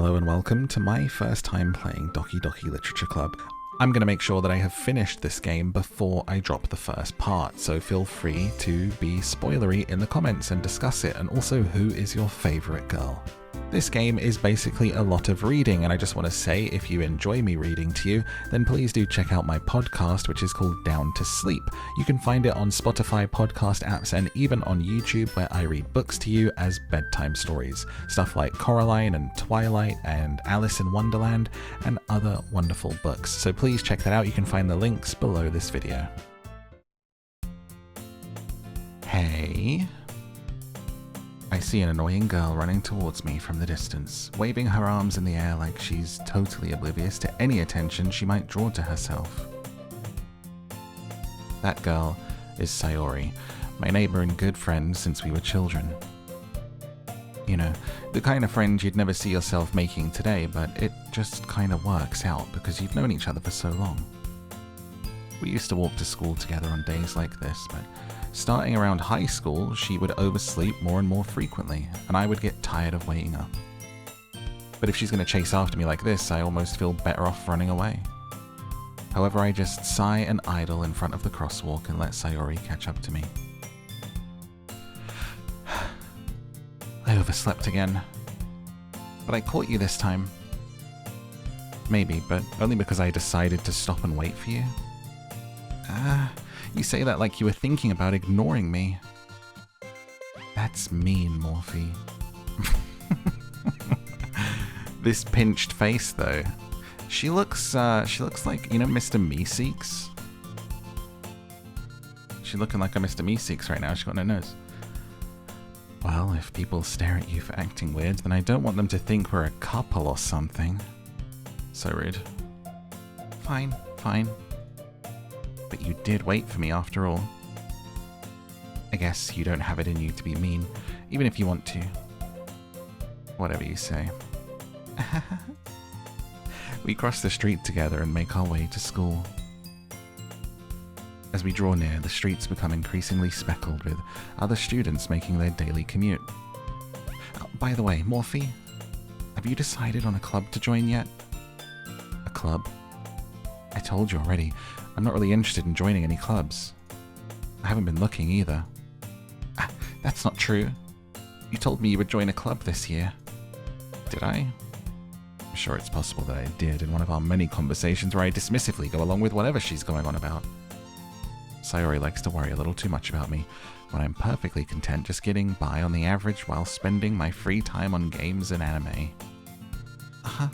Hello and welcome to my first time playing Doki Doki Literature Club. I'm going to make sure that I have finished this game before I drop the first part, so feel free to be spoilery in the comments and discuss it, and also who is your favourite girl. This game is basically a lot of reading, and I just want to say if you enjoy me reading to you, then please do check out my podcast, which is called Down to Sleep. You can find it on Spotify podcast apps and even on YouTube, where I read books to you as bedtime stories. Stuff like Coraline and Twilight and Alice in Wonderland and other wonderful books. So please check that out. You can find the links below this video. Hey. I see an annoying girl running towards me from the distance, waving her arms in the air like she's totally oblivious to any attention she might draw to herself. That girl is Sayori, my neighbor and good friend since we were children. You know, the kind of friend you'd never see yourself making today, but it just kind of works out because you've known each other for so long. We used to walk to school together on days like this, but starting around high school, she would oversleep more and more frequently, and I would get tired of waiting up. But if she's going to chase after me like this, I almost feel better off running away. However, I just sigh and idle in front of the crosswalk and let Sayori catch up to me. I overslept again. But I caught you this time. Maybe, but only because I decided to stop and wait for you. You say that like you were thinking about ignoring me. That's mean, Morphy. This pinched face, though. She looks like, you know, Mr. Meeseeks? She's looking like a Mr. Meeseeks right now. She's got no nose. Well, if people stare at you for acting weird, then I don't want them to think we're a couple or something. So rude. Fine, fine. But you did wait for me after all. I guess you don't have it in you to be mean, even if you want to. Whatever you say. We cross the street together and make our way to school. As we draw near, the streets become increasingly speckled with other students making their daily commute. Oh, by the way, Morphy, have you decided on a club to join yet? A club? I told you already. I'm not really interested in joining any clubs. I haven't been looking either. That's not true. You told me you would join a club this year. Did I? I'm sure it's possible that I did in one of our many conversations where I dismissively go along with whatever she's going on about. Sayori likes to worry a little too much about me, when I'm perfectly content just getting by on the average while spending my free time on games and anime. Uh-huh.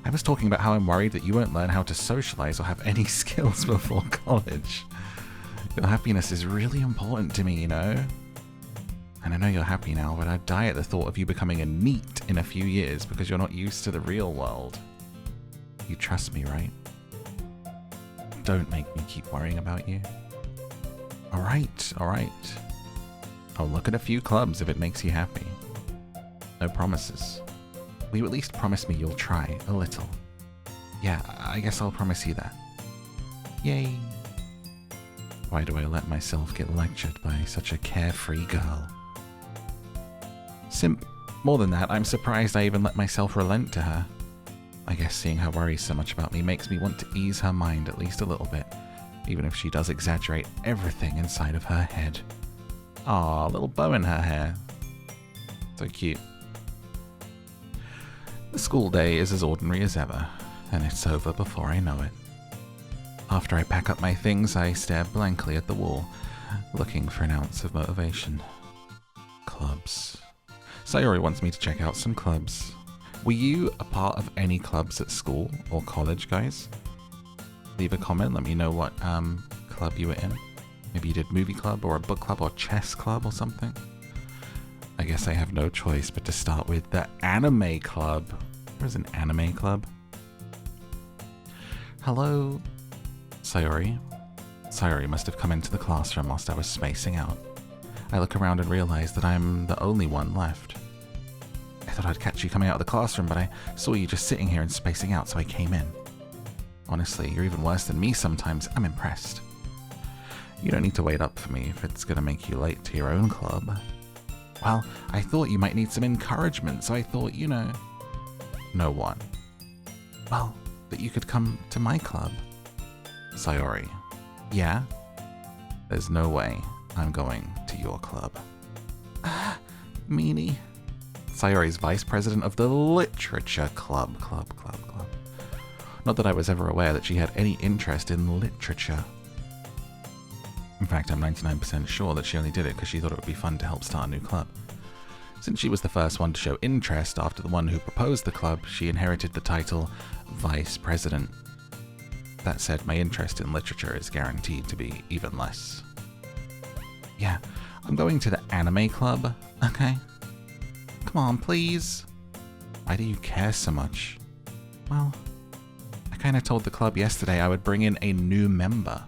I was talking about how I'm worried that you won't learn how to socialize or have any skills before college. Your happiness is really important to me, you know? And I know you're happy now, but I'd die at the thought of you becoming a NEET in a few years because you're not used to the real world. You trust me, right? Don't make me keep worrying about you. Alright, alright. I'll look at a few clubs if it makes you happy. No promises. Will you at least promise me you'll try a little? Yeah, I guess I'll promise you that. Yay. Why do I let myself get lectured by such a carefree girl? Simp. More than that, I'm surprised I even let myself relent to her. I guess seeing her worry so much about me makes me want to ease her mind at least a little bit, even if she does exaggerate everything inside of her head. Aw, little bow in her hair. So cute. The school day is as ordinary as ever, and it's over before I know it. After I pack up my things, I stare blankly at the wall, looking for an ounce of motivation. Clubs. Sayori wants me to check out some clubs. Were you a part of any clubs at school or college, guys? Leave a comment, let me know what club you were in. Maybe you did movie club or a book club or chess club or something. I guess I have no choice but to start with the anime club. There's an anime club. Hello, Sayori. Sayori must have come into the classroom whilst I was spacing out. I look around and realize that I'm the only one left. I thought I'd catch you coming out of the classroom, but I saw you just sitting here and spacing out, so I came in. Honestly, you're even worse than me sometimes. I'm impressed. You don't need to wait up for me if it's gonna make you late to your own club. Well, I thought you might need some encouragement, so I thought, you know... No one. Well, that you could come to my club. Sayori. Yeah? There's no way I'm going to your club. Meanie. Sayori's vice president of the literature club. Not that I was ever aware that she had any interest in literature. In fact, I'm 99% sure that she only did it because she thought it would be fun to help start a new club. Since she was the first one to show interest after the one who proposed the club, she inherited the title Vice President. That said, my interest in literature is guaranteed to be even less. Yeah, I'm going to the anime club, okay? Come on, please. Why do you care so much? Well, I kind of told the club yesterday I would bring in a new member.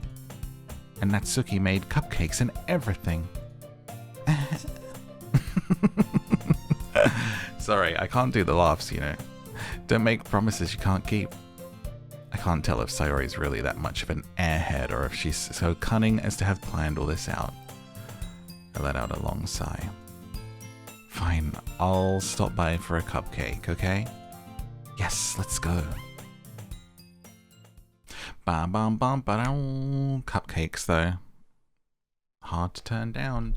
And Natsuki made cupcakes and everything. Sorry, I can't do the laughs, you know. Don't make promises you can't keep. I can't tell if Sayori's really that much of an airhead or if she's so cunning as to have planned all this out. I let out a long sigh. Fine, I'll stop by for a cupcake, okay? Yes, let's go. Bam bam bam ba-dum. Cupcakes though. Hard to turn down.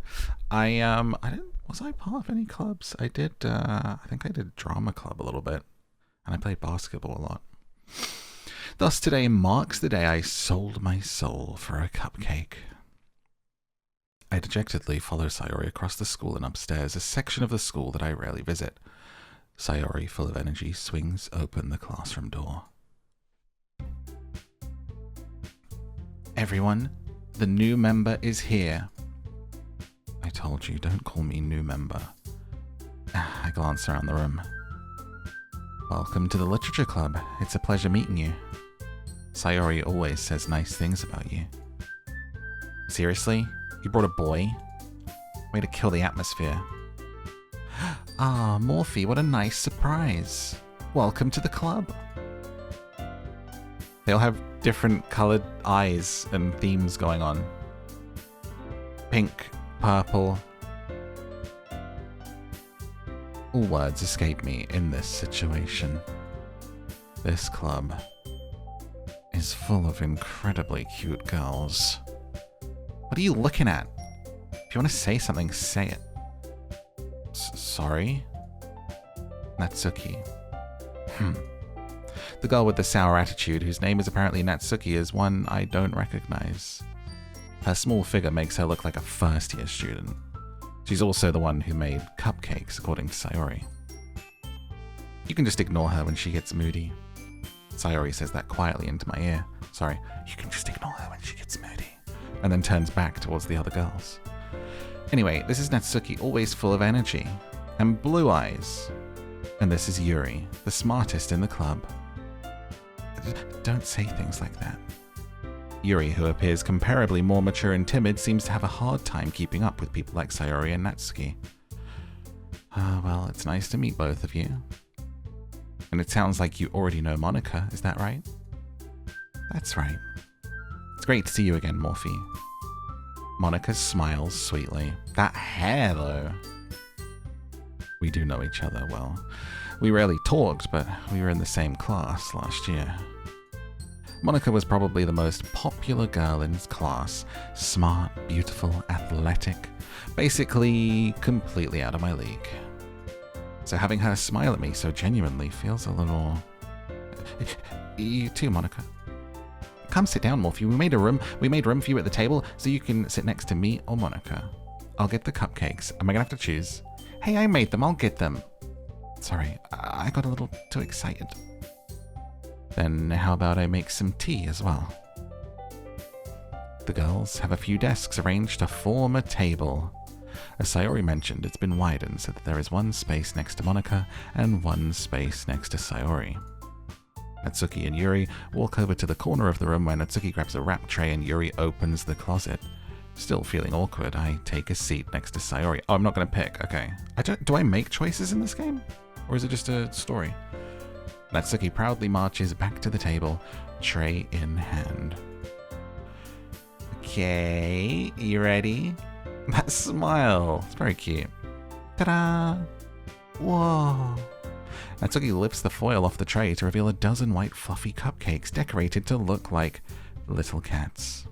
Was I part of any clubs? I did, I think I did drama club a little bit. And I played basketball a lot. Thus today marks the day I sold my soul for a cupcake. I dejectedly follow Sayori across the school and upstairs, a section of the school that I rarely visit. Sayori, full of energy, swings open the classroom door. Everyone, the new member is here. I told you, don't call me new member. I glance around the room. Welcome to the Literature Club. It's a pleasure meeting you. Sayori always says nice things about you. Seriously? You brought a boy? Way to kill the atmosphere. Ah, Morphe, what a nice surprise. Welcome to the club. They all have different colored eyes and themes going on. Pink, purple. All words escape me in this situation. This club is full of incredibly cute girls. What are you looking at? If you want to say something, say it. Sorry? Natsuki. The girl with the sour attitude, whose name is apparently Natsuki, is one I don't recognize. Her small figure makes her look like a first-year student. She's also the one who made cupcakes, according to Sayori. You can just ignore her when she gets moody. Sayori says that quietly into my ear. Sorry, you can just ignore her when she gets moody. And then turns back towards the other girls. Anyway, this is Natsuki, always full of energy. And blue eyes. And this is Yuri, the smartest in the club. Don't say things like that. Yuri, who appears comparably more mature and timid, seems to have a hard time keeping up with people like Sayori and Natsuki. Well, it's nice to meet both of you. And it sounds like you already know Monika, is that right? That's right. It's great to see you again, Morphe. Monika smiles sweetly. That hair, though. We do know each other well. We rarely talked, but we were in the same class last year. Monika was probably the most popular girl in his class. Smart, beautiful, athletic. Basically, completely out of my league. So having her smile at me so genuinely feels a little... You too, Monika. Come sit down, Morphe. We made room for you at the table so you can sit next to me or Monika. I'll get the cupcakes. Am I gonna have to choose? Hey, I made them. I'll get them. Sorry, I got a little too excited. Then how about I make some tea as well? The girls have a few desks arranged to form a table. As Sayori mentioned, it's been widened so that there is one space next to Monika and one space next to Sayori. Natsuki and Yuri walk over to the corner of the room where Natsuki grabs a wrap tray and Yuri opens the closet. Still feeling awkward, I take a seat next to Sayori. Oh, I'm not going to pick. Okay. Do I make choices in this game? Or is it just a story? Natsuki proudly marches back to the table, tray in hand. Okay, you ready? That smile. It's very cute. Ta-da! Whoa. Natsuki lifts the foil off the tray to reveal a dozen white fluffy cupcakes decorated to look like little cats.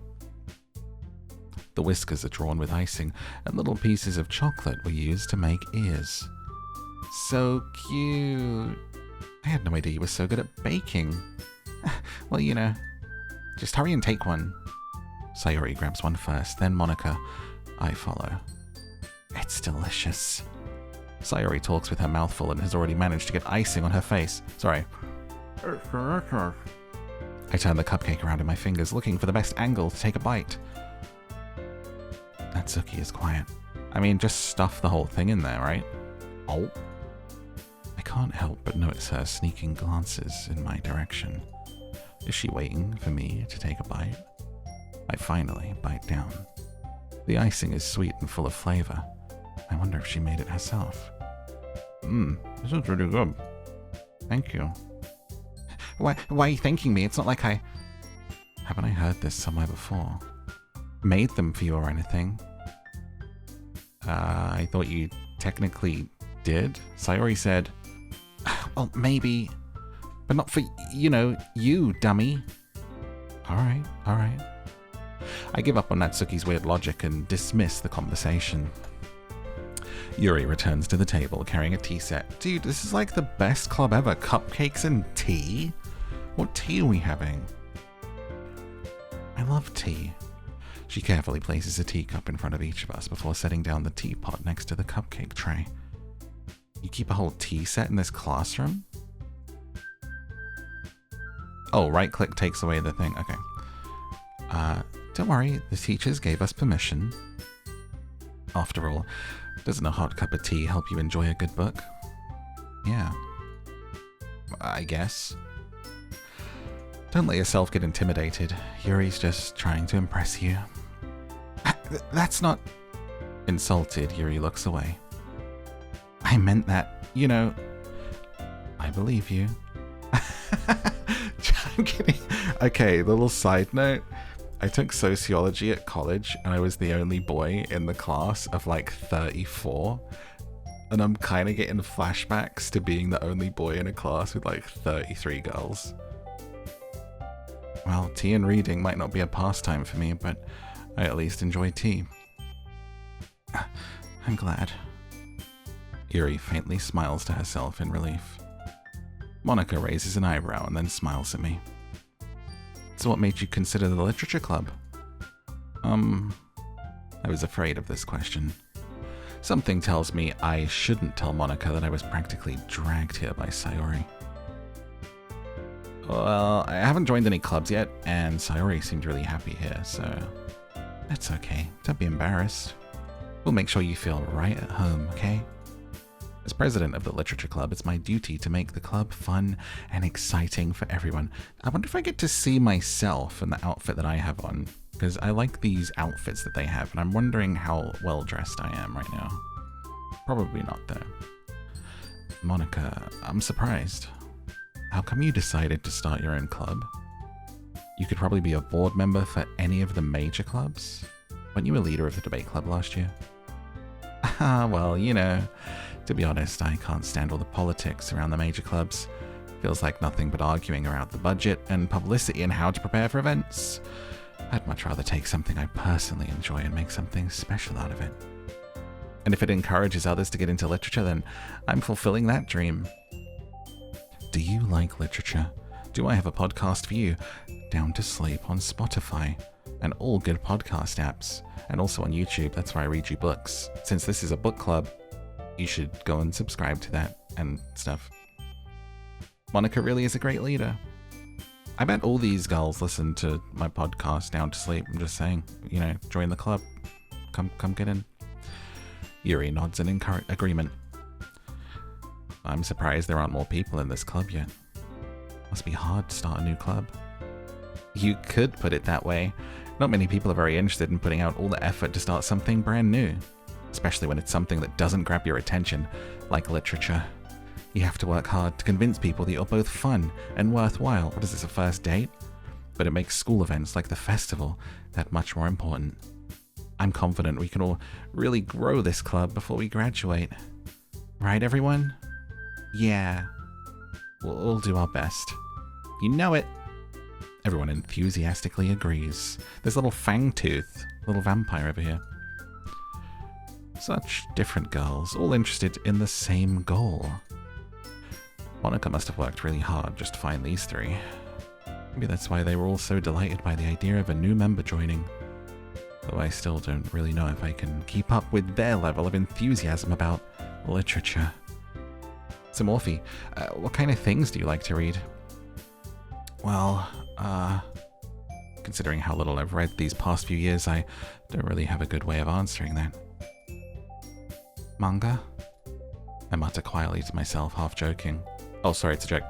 The whiskers are drawn with icing, and little pieces of chocolate were used to make ears. So cute. I had no idea you were so good at baking. Well, you know, just hurry and take one. Sayori grabs one first, then Monica. I follow. It's delicious. Sayori talks with her mouth full and has already managed to get icing on her face. Sorry. I turn the cupcake around in my fingers, looking for the best angle to take a bite. Natsuki is quiet. I mean, just stuff the whole thing in there, right? Oh. I can't help but notice her sneaking glances in my direction. Is she waiting for me to take a bite? I finally bite down. The icing is sweet and full of flavor. I wonder if she made it herself. This is really good. Thank you. Why are you thanking me? It's not like I... Haven't I heard this somewhere before? Made them for you or anything? I thought you technically did? Sayori said, well, maybe, but not for, you, dummy. Alright. I give up on Natsuki's weird logic and dismiss the conversation. Yuri returns to the table carrying a tea set. Dude, this is like the best club ever. Cupcakes and tea? What tea are we having? I love tea. She carefully places a teacup in front of each of us before setting down the teapot next to the cupcake tray. You keep a whole tea set in this classroom? Oh, right-click takes away the thing. Okay. Don't worry, the teachers gave us permission. After all, doesn't a hot cup of tea help you enjoy a good book? Yeah. I guess. Don't let yourself get intimidated. Yuri's just trying to impress you. That's not... Insulted, Yuri looks away. I meant that, I believe you. I'm kidding. Okay, little side note. I took sociology at college and I was the only boy in the class of like 34. And I'm kind of getting flashbacks to being the only boy in a class with like 33 girls. Well, tea and reading might not be a pastime for me, but I at least enjoy tea. I'm glad. Yuri faintly smiles to herself in relief. Monica raises an eyebrow and then smiles at me. So what made you consider the literature club? I was afraid of this question. Something tells me I shouldn't tell Monica that I was practically dragged here by Sayori. Well, I haven't joined any clubs yet, and Sayori seemed really happy here, so... That's okay. Don't be embarrassed. We'll make sure you feel right at home, okay? As president of the Literature Club, it's my duty to make the club fun and exciting for everyone. I wonder if I get to see myself in the outfit that I have on, because I like these outfits that they have, and I'm wondering how well-dressed I am right now. Probably not, though. Monica, I'm surprised. How come you decided to start your own club? You could probably be a board member for any of the major clubs. Weren't you a leader of the debate club last year? Well, to be honest, I can't stand all the politics around the major clubs. Feels like nothing but arguing around the budget and publicity and how to prepare for events. I'd much rather take something I personally enjoy and make something special out of it. And if it encourages others to get into literature, then I'm fulfilling that dream. Do you like literature? Do I have a podcast for you? Down to Sleep on Spotify and all good podcast apps, and also on YouTube. That's where I read you books. Since this is a book club, you should go and subscribe to that and stuff. Monica really is a great leader. I bet all these girls listen to my podcast Down to Sleep. I'm just saying, join the club. Come get in. Yuri nods in agreement. I'm surprised there aren't more people in this club yet. Must be hard to start a new club. You could put it that way. Not many people are very interested in putting out all the effort to start something brand new. Especially when it's something that doesn't grab your attention, like literature. You have to work hard to convince people that you're both fun and worthwhile. What is this, a first date? But it makes school events like the festival that much more important. I'm confident we can all really grow this club before we graduate. Right, everyone? Yeah. We'll do our best. You know it. Everyone enthusiastically agrees. There's little Fangtooth, little vampire over here. Such different girls, all interested in the same goal. Monica must have worked really hard just to find these three. Maybe that's why they were all so delighted by the idea of a new member joining. Though I still don't really know if I can keep up with their level of enthusiasm about literature. So Morphe, what kind of things do you like to read? Well, considering how little I've read these past few years, I don't really have a good way of answering that. Manga? I mutter quietly to myself, half joking. Oh, sorry, it's a joke.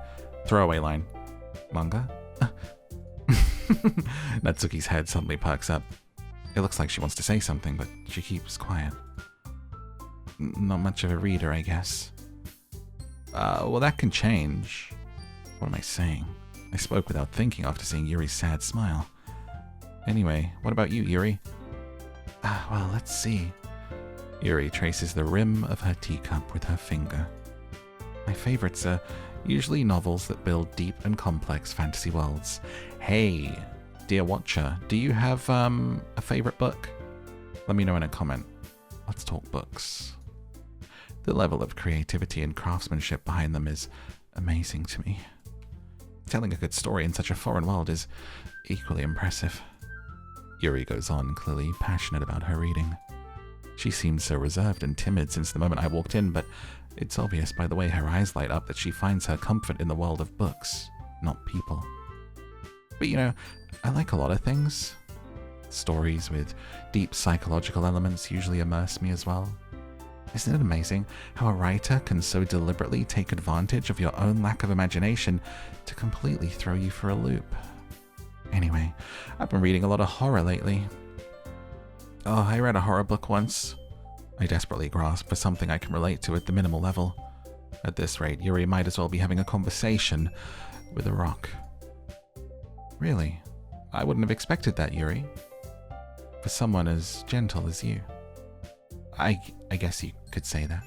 Throwaway line. Manga? Natsuki's head suddenly perks up. It looks like she wants to say something, but she keeps quiet. Not much of a reader, I guess. Well, that can change. What am I saying? I spoke without thinking after seeing Yuri's sad smile. Anyway, what about you, Yuri? Well, let's see. Yuri traces the rim of her teacup with her finger. My favorites are usually novels that build deep and complex fantasy worlds. Hey, dear watcher, do you have a favorite book? Let me know in a comment. Let's talk books. The level of creativity and craftsmanship behind them is amazing to me. Telling a good story in such a foreign world is equally impressive. Yuri goes on, clearly passionate about her reading. She seemed so reserved and timid since the moment I walked in, but it's obvious by the way her eyes light up that she finds her comfort in the world of books, not people. But you know, I like a lot of things. Stories with deep psychological elements usually immerse me as well. Isn't it amazing how a writer can so deliberately take advantage of your own lack of imagination to completely throw you for a loop? Anyway, I've been reading a lot of horror lately. Oh, I read a horror book once. I desperately grasp for something I can relate to at the minimal level. At this rate, Yuri might as well be having a conversation with a rock. Really? I wouldn't have expected that, Yuri. For someone as gentle as you. I guess you could say that.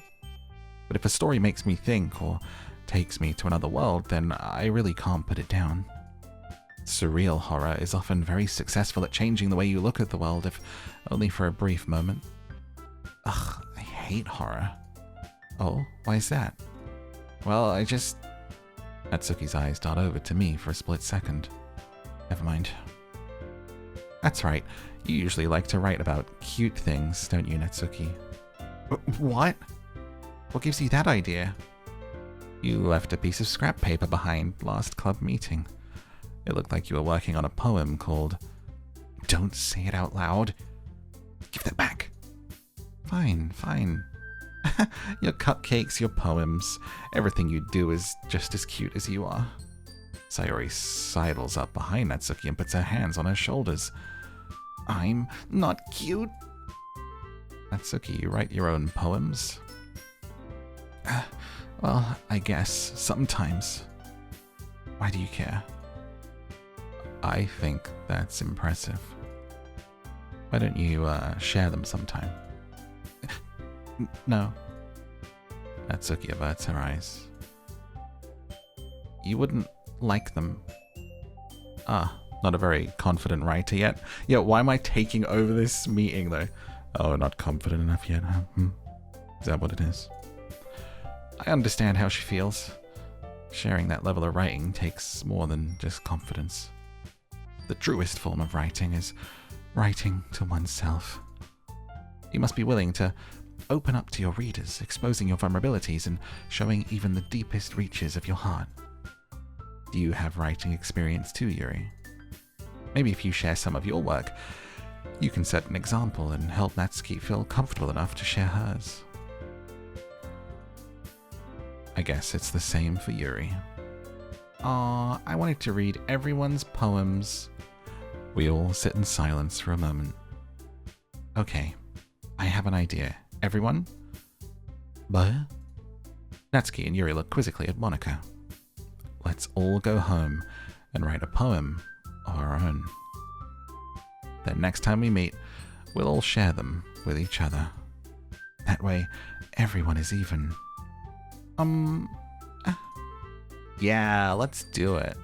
But if a story makes me think or takes me to another world, then I really can't put it down. Surreal horror is often very successful at changing the way you look at the world, if only for a brief moment. Ugh, I hate horror. Oh, why is that? Well, Natsuki's eyes dart over to me for a split second. Never mind. That's right. You usually like to write about cute things, don't you, Natsuki? What? What gives you that idea? You left a piece of scrap paper behind last club meeting. It looked like you were working on a poem called... Don't say it out loud. Give that back. Fine. Your cupcakes, your poems, everything you do is just as cute as you are. Sayori sidles up behind Natsuki and puts her hands on her shoulders. I'm not cute. Natsuki, you write your own poems? Well, I guess, sometimes. Why do you care? I think that's impressive. Why don't you share them sometime? No. Natsuki averts her eyes. You wouldn't like them. Not a very confident writer yet. Yeah, why am I taking over this meeting though? Oh, not confident enough yet, huh? Is that what it is? I understand how she feels. Sharing that level of writing takes more than just confidence. The truest form of writing is writing to oneself. You must be willing to open up to your readers, exposing your vulnerabilities and showing even the deepest reaches of your heart. Do you have writing experience too, Yuri? Maybe if you share some of your work, you can set an example and help Natsuki feel comfortable enough to share hers. I guess it's the same for Yuri. I wanted to read everyone's poems. We all sit in silence for a moment. Okay, I have an idea. Everyone? But? Natsuki and Yuri look quizzically at Monica. Let's all go home and write a poem of our own. Then next time we meet, we'll all share them with each other. That way, everyone is even. Yeah, let's do it.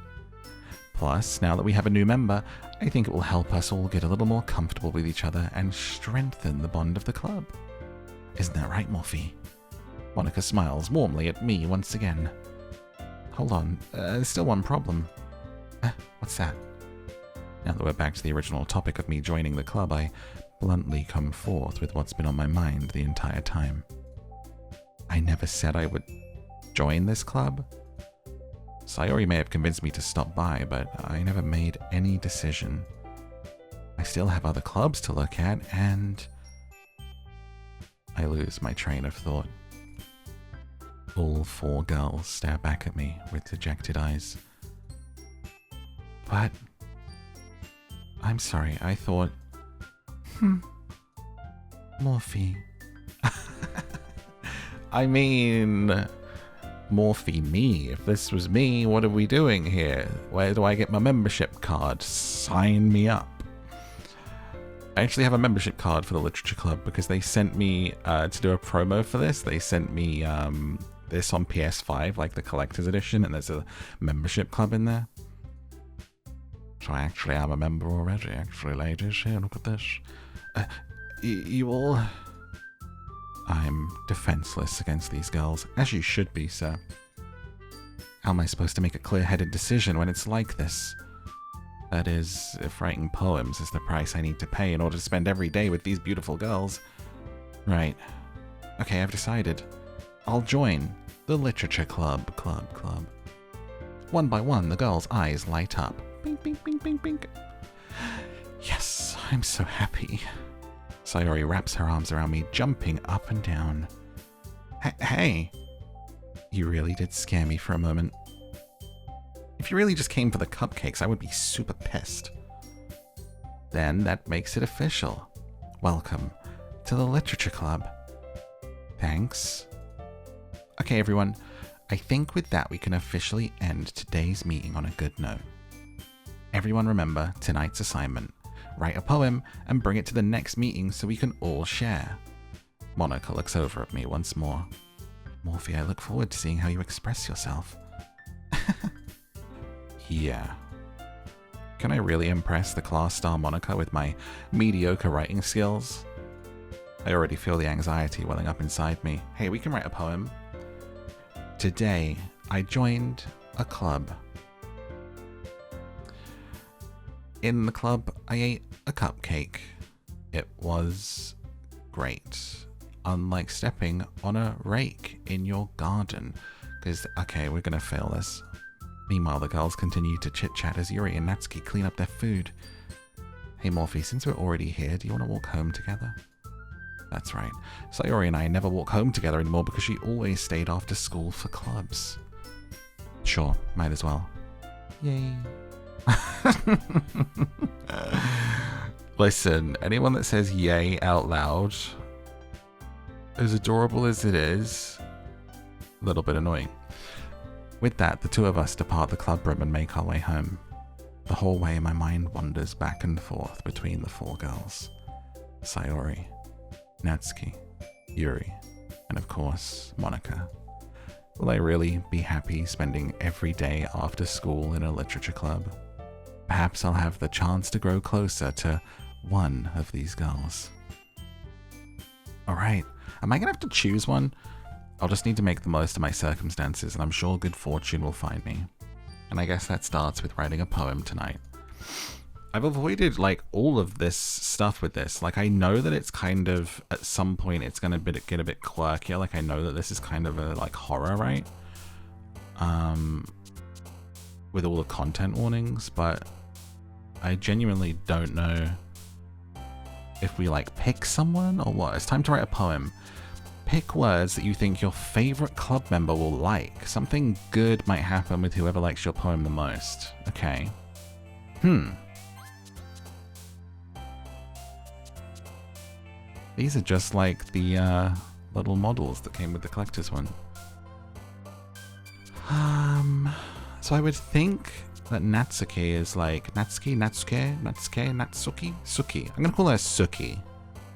Plus, now that we have a new member, I think it will help us all get a little more comfortable with each other and strengthen the bond of the club. Isn't that right, Morphe? Monica smiles warmly at me once again. Hold on, there's still one problem. What's that? Now that we're back to the original topic of me joining the club, I bluntly come forth with what's been on my mind the entire time. I never said I would join this club. Sayori may have convinced me to stop by, but I never made any decision. I still have other clubs to look at, and I lose my train of thought. All 4 girls stare back at me with dejected eyes. But I'm sorry, I thought... Morphe. I mean... Morphe me. If this was me, what are we doing here? Where do I get my membership card? Sign me up. I actually have a membership card for the Literature Club because they sent me, to do a promo for this, they sent me this on PS5, like the collector's edition, and there's a membership club in there. So I actually am a member already, actually, ladies. Here, look at this. You all... I'm defenseless against these girls, as you should be, sir. How am I supposed to make a clear-headed decision when it's like this? That is, if writing poems is the price I need to pay in order to spend every day with these beautiful girls. Right. Okay, I've decided. I'll join the Literature Club. One by one, the girls' eyes light up. Bink, bink, bink, bink, bink. Yes, I'm so happy. Sayori wraps her arms around me, jumping up and down. Hey! You really did scare me for a moment. If you really just came for the cupcakes, I would be super pissed. Then that makes it official. Welcome to the Literature Club. Thanks. Okay, everyone. I think with that we can officially end today's meeting on a good note. Everyone remember tonight's assignment. Write a poem and bring it to the next meeting so we can all share. Monica looks over at me once more. Morphe, I look forward to seeing how you express yourself. Yeah. Can I really impress the class star Monica with my mediocre writing skills? I already feel the anxiety welling up inside me. Hey, we can write a poem. Today, I joined a club. In the club, I ate a cupcake. It was great. Unlike stepping on a rake in your garden. Because, okay, we're gonna fail this. Meanwhile, the girls continue to chit-chat as Yuri and Natsuki clean up their food. Hey Morphe, since we're already here, do you want to walk home together? That's right. Sayori and I never walk home together anymore because she always stayed after school for clubs. Sure, might as well. Yay. Listen, anyone that says yay out loud, as adorable as it is, a little bit annoying. With that, the two of us depart the club room and make our way home. The whole way my mind wanders back and forth between the 4 girls. Sayori, Natsuki, Yuri, and of course, Monica. Will I really be happy spending every day after school in a literature club? Perhaps I'll have the chance to grow closer to one of these girls. Alright, am I gonna have to choose one? I'll just need to make the most of my circumstances, and I'm sure good fortune will find me. And I guess that starts with writing a poem tonight. I've avoided, like, all of this stuff with this. Like, I know that it's kind of, at some point, it's gonna get a bit quirkier. Like, I know that this is kind of a, like, horror, right? With all the content warnings, but I genuinely don't know if we, like, pick someone or what. It's time to write a poem. Pick words that you think your favorite club member will like. Something good might happen with whoever likes your poem the most. Okay. These are just like the little models that came with the collector's one. So I would think that Natsuki is like Natsuki. Suki. I'm gonna call her Suki.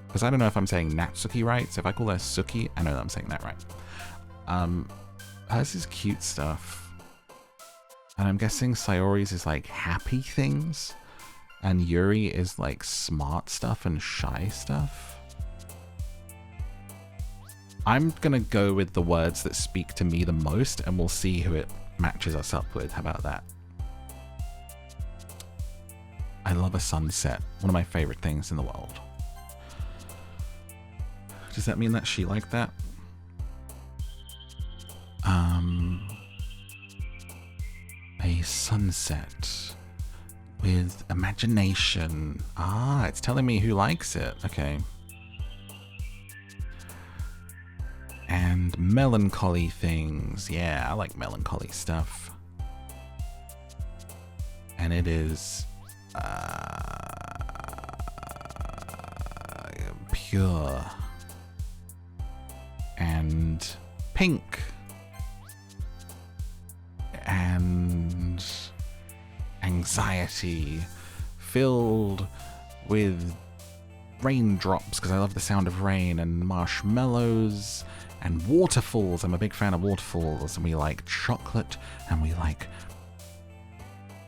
Because I don't know if I'm saying Natsuki right, so if I call her Suki, I know that I'm saying that right. Hers is cute stuff. And I'm guessing Sayori's is like happy things, and Yuri is like smart stuff and shy stuff. I'm gonna go with the words that speak to me the most, and we'll see who it matches us up with. How about that? I love a sunset. One of my favorite things in the world. Does that mean that she liked that? A sunset with imagination. Ah, it's telling me who likes it. Okay. And melancholy things. Yeah, I like melancholy stuff. And it is pure and pink and anxiety filled with raindrops, because I love the sound of rain, and marshmallows and waterfalls. I'm a big fan of waterfalls, and we like chocolate, and we like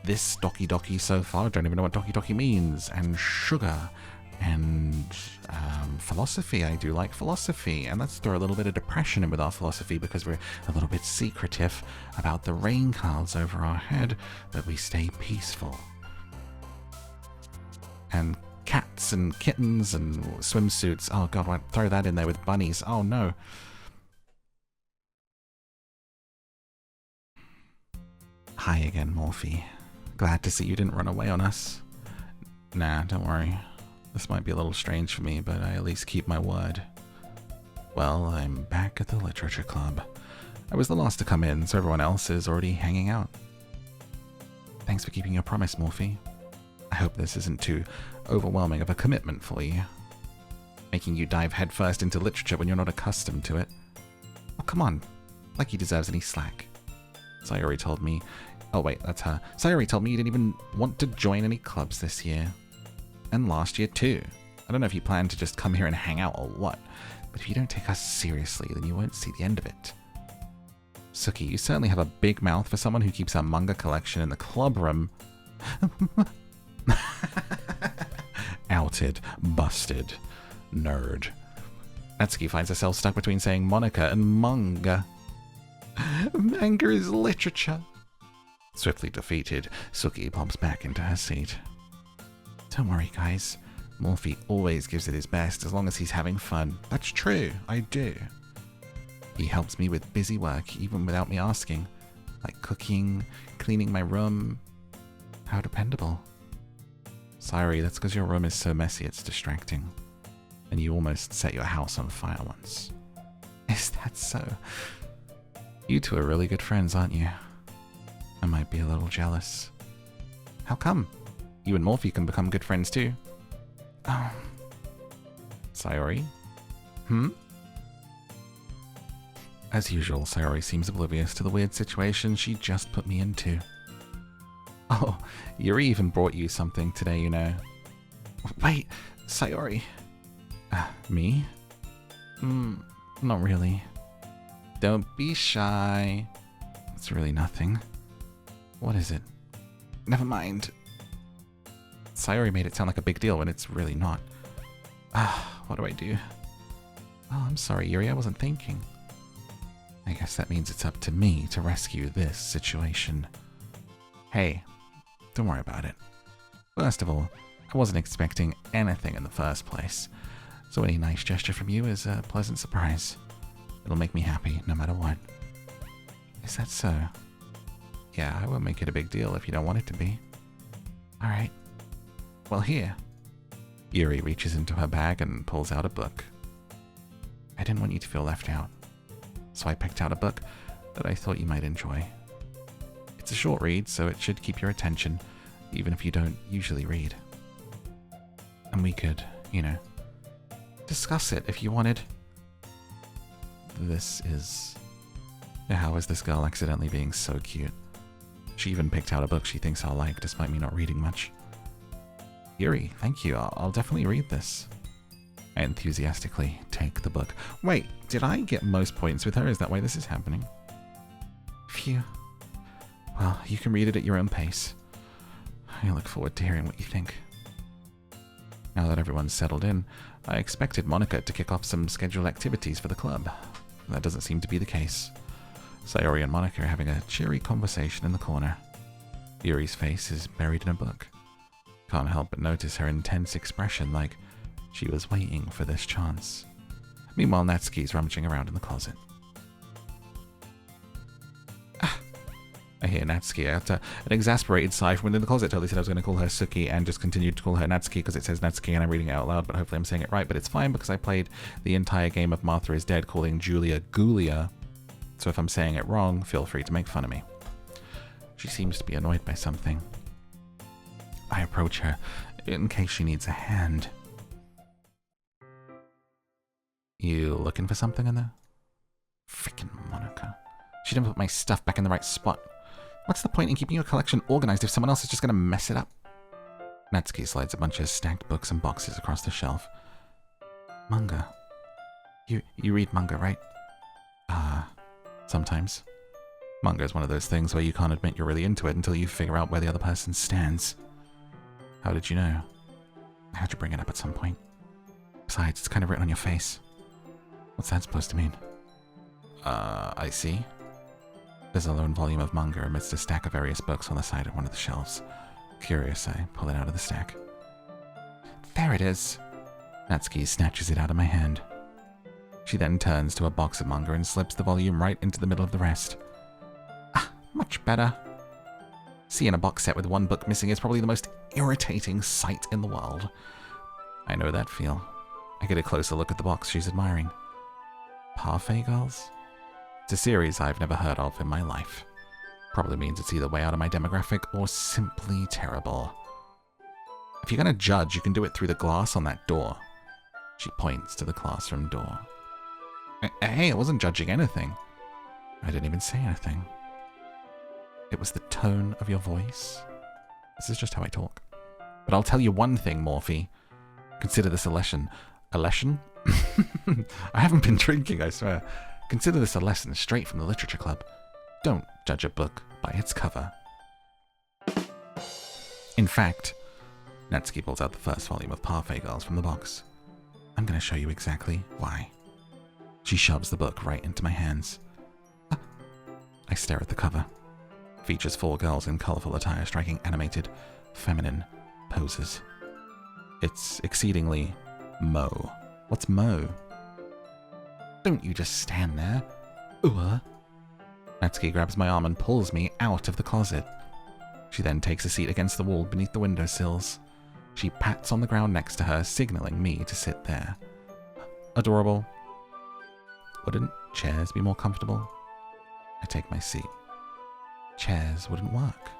this Doki Doki so far. I don't even know what Doki Doki means. And sugar and philosophy. I do like philosophy, and let's throw a little bit of depression in with our philosophy, because we're a little bit secretive about the rain clouds over our head, but we stay peaceful. And cats and kittens and swimsuits. Oh god, I'd throw that in there with bunnies. Oh no. Hi again, Morphe. Glad to see you didn't run away on us. Nah, don't worry. This might be a little strange for me, but I at least keep my word. Well, I'm back at the literature club. I was the last to come in, so everyone else is already hanging out. Thanks for keeping your promise, Morphe. I hope this isn't too overwhelming of a commitment for you. Making you dive headfirst into literature when you're not accustomed to it. Oh, come on. Like he deserves any slack. Sayori told me... Oh wait, that's her. Sayori told me you didn't even want to join any clubs this year. And last year too. I don't know if you plan to just come here and hang out or what, but if you don't take us seriously, then you won't see the end of it. Suki, you certainly have a big mouth for someone who keeps her manga collection in the club room. Outed. Busted. Nerd. Natsuki finds herself stuck between saying Monica and manga. Manga is literature. Swiftly defeated, Suki pops back into her seat. Don't worry, guys. Morphe always gives it his best as long as he's having fun. That's true, I do. He helps me with busy work, even without me asking. Like cooking, cleaning my room. How dependable. Sorry, that's because your room is so messy it's distracting. And you almost set your house on fire once. Is that so? You two are really good friends, aren't you? I might be a little jealous. How come? You and Morphe can become good friends too. Oh. Sayori? As usual, Sayori seems oblivious to the weird situation she just put me into. Oh, Yuri even brought you something today, you know. Wait, Sayori. Me? Not really. Don't be shy. It's really nothing. What is it? Never mind. Sayori made it sound like a big deal when it's really not. What do I do? Oh, I'm sorry, Yuri, I wasn't thinking. I guess that means it's up to me to rescue this situation. Hey, don't worry about it. First of all, I wasn't expecting anything in the first place, so any nice gesture from you is a pleasant surprise. It'll make me happy, no matter what. Is that so? Yeah, I won't make it a big deal if you don't want it to be. Alright. Well, here. Yuri reaches into her bag and pulls out a book. I didn't want you to feel left out, so I picked out a book that I thought you might enjoy. It's a short read, so it should keep your attention, even if you don't usually read. And we could, you know, discuss it if you wanted. This is... How is this girl accidentally being so cute? She even picked out a book she thinks I'll like, despite me not reading much. Yuri, thank you. I'll definitely read this. I enthusiastically take the book. Wait, did I get most points with her? Is that why this is happening? Phew. Well, you can read it at your own pace. I look forward to hearing what you think. Now that everyone's settled in, I expected Monica to kick off some scheduled activities for the club. That doesn't seem to be the case. Sayori and Monica are having a cheery conversation in the corner. Yuri's face is buried in a book. Can't help but notice her intense expression, like she was waiting for this chance. Meanwhile, Natsuki's rummaging around in the closet. I hear Natsuki out. An exasperated sigh from within the closet. Totally said I was going to call her Suki and just continued to call her Natsuki because it says Natsuki and I'm reading it out loud, but hopefully I'm saying it right. But it's fine because I played the entire game of Martha is Dead calling Julia Gulia. So if I'm saying it wrong, feel free to make fun of me. She seems to be annoyed by something. I approach her in case she needs a hand. You looking for something in there? Freaking Monica. She didn't put my stuff back in the right spot. What's the point in keeping your collection organized if someone else is just going to mess it up? Natsuki slides a bunch of stacked books and boxes across the shelf. Manga. You read manga, right? Sometimes. Manga is one of those things where you can't admit you're really into it until you figure out where the other person stands. How did you know? I had to bring it up at some point. Besides, it's kind of written on your face. What's that supposed to mean? I see. There's a lone volume of manga amidst a stack of various books on the side of one of the shelves. Curious, I pull it out of the stack. There it is. Natsuki snatches it out of my hand. She then turns to a box of manga and slips the volume right into the middle of the rest. Much better. Seeing a box set with one book missing is probably the most irritating sight in the world. I know that feel. I get a closer look at the box she's admiring. Parfait Girls? It's a series I've never heard of in my life. Probably means it's either way out of my demographic or simply terrible. If you're gonna judge, you can do it through the glass on that door. She points to the classroom door. Hey, I wasn't judging anything. I didn't even say anything. It was the tone of your voice. This is just how I talk. But I'll tell you one thing, Morphe. Consider this a lesson. A lesson? I haven't been drinking, I swear. Consider this a lesson straight from the literature club. Don't judge a book by its cover. In fact, Natsuki pulls out the first volume of Parfait Girls from the box. I'm going to show you exactly why. She shoves the book right into my hands. I stare at the cover. Features 4 girls in colorful attire striking animated, feminine poses. It's exceedingly Mo. What's Mo? Don't you just stand there. Natsuki grabs my arm and pulls me out of the closet. She then takes a seat against the wall beneath the windowsills. She pats on the ground next to her, signaling me to sit there. Adorable. Wouldn't chairs be more comfortable? I take my seat. Chairs wouldn't work.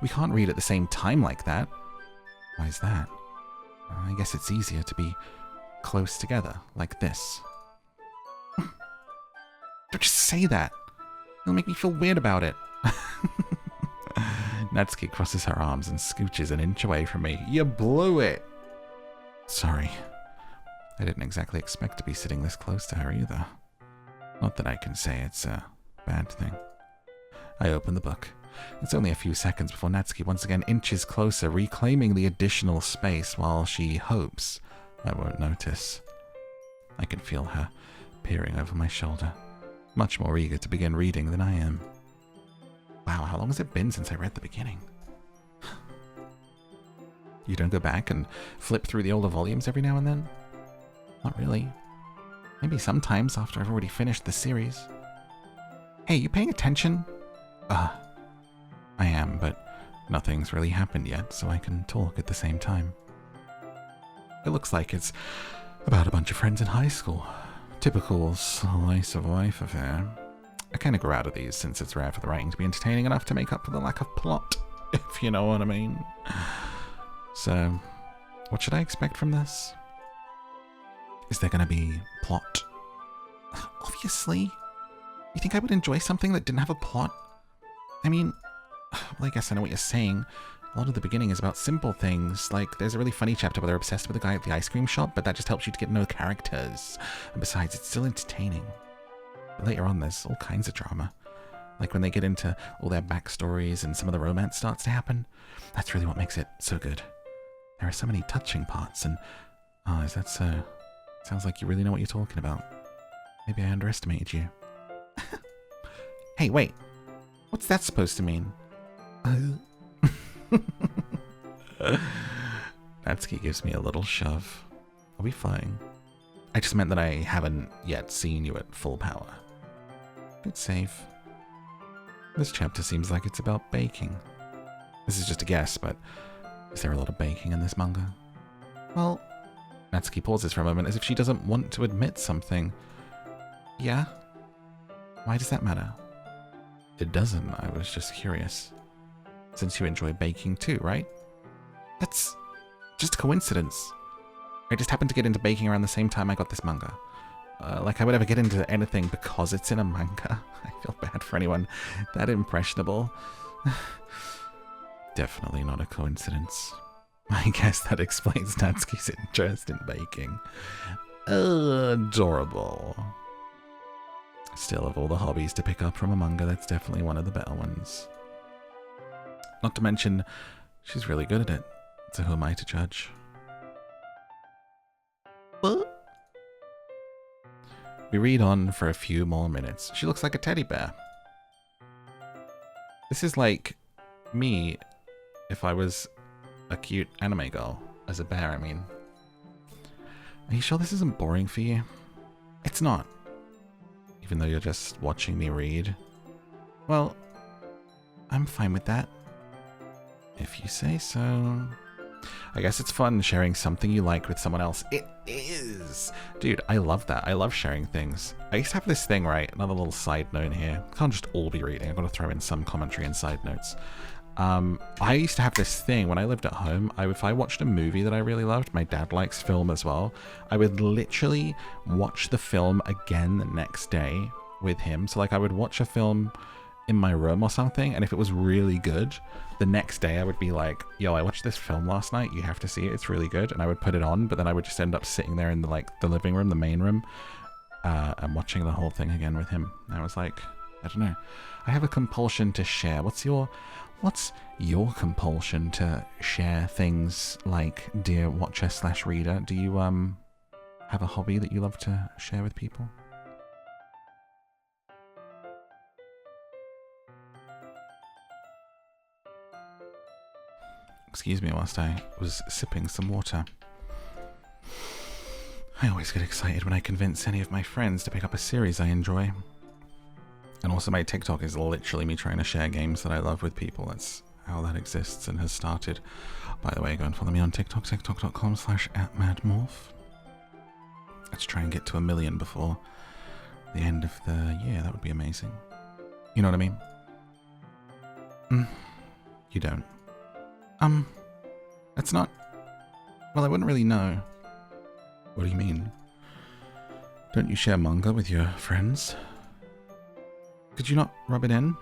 We can't read at the same time like that. Why is that? I guess it's easier to be close together, like this. Don't just say that. It'll make me feel weird about it. Natsuki crosses her arms and scooches an inch away from me. You blew it! Sorry. I didn't exactly expect to be sitting this close to her either. Not that I can say it's a bad thing. I open the book. It's only a few seconds before Natsuki once again inches closer, reclaiming the additional space while she hopes I won't notice. I can feel her peering over my shoulder, much more eager to begin reading than I am. Wow, how long has it been since I read the beginning? You don't go back and flip through the older volumes every now and then? Not really. Maybe sometimes after I've already finished the series. Hey, you paying attention? I am, but nothing's really happened yet, so I can talk at the same time. It looks like it's about a bunch of friends in high school. Typical slice of life affair. I kind of grew out of these since it's rare for the writing to be entertaining enough to make up for the lack of plot, if you know what I mean. So, what should I expect from this? Is there going to be plot? Obviously. You think I would enjoy something that didn't have a plot? I mean, well, I guess I know what you're saying. A lot of the beginning is about simple things, like there's a really funny chapter where they're obsessed with the guy at the ice cream shop, but that just helps you to get to know the characters. And besides, it's still entertaining. But later on, there's all kinds of drama. Like when they get into all their backstories and some of the romance starts to happen. That's really what makes it so good. There are so many touching parts and... Oh, is that so? Sounds like you really know what you're talking about. Maybe I underestimated you. Hey, wait. What's that supposed to mean? Natsuki gives me a little shove. Are we fine? I just meant that I haven't yet seen you at full power. It's safe. This chapter seems like it's about baking. This is just a guess, but is there a lot of baking in this manga? Well, Natsuki pauses for a moment as if she doesn't want to admit something. Yeah? Why does that matter? It doesn't, I was just curious. Since you enjoy baking too, right? That's just a coincidence. I just happened to get into baking around the same time I got this manga. Like I would ever get into anything because it's in a manga. I feel bad for anyone that impressionable. Definitely not a coincidence. I guess that explains Natsuki's interest in baking. Adorable. Still, of all the hobbies to pick up from a manga, that's definitely one of the better ones. Not to mention, she's really good at it. So who am I to judge? What? We read on for a few more minutes. She looks like a teddy bear. This is like me if I was a cute anime girl. As a bear, I mean. Are you sure this isn't boring for you? It's not. Even though you're just watching me read. Well, I'm fine with that. If you say so. I guess it's fun sharing something you like with someone else. It is! Dude, I love that. I love sharing things. I used to have this thing, right? Another little side note here. Can't just all be reading. I've got to throw in some commentary and side notes. I used to have this thing when I lived at home. If I watched a movie that I really loved, my dad likes film as well, I would literally watch the film again the next day with him. So like I would watch a film in my room or something, and if it was really good, the next day I would be like, yo, I watched this film last night, you have to see it, it's really good, and I would put it on, but then I would just end up sitting there in the living room, the main room, and watching the whole thing again with him. And I was like, I don't know, I have a compulsion to share. What's your compulsion to share things like, dear watcher / reader? Do you have a hobby that you love to share with people? Excuse me whilst I was sipping some water. I always get excited when I convince any of my friends to pick up a series I enjoy. And also my TikTok is literally me trying to share games that I love with people. That's how that exists and has started. By the way, go and follow me on TikTok, tiktok.com/@MadMorph. Let's try and get to 1 million before the end of the year. That would be amazing. You know what I mean? You don't. It's not... Well, I wouldn't really know. What do you mean? Don't you share manga with your friends? Could you not rub it in?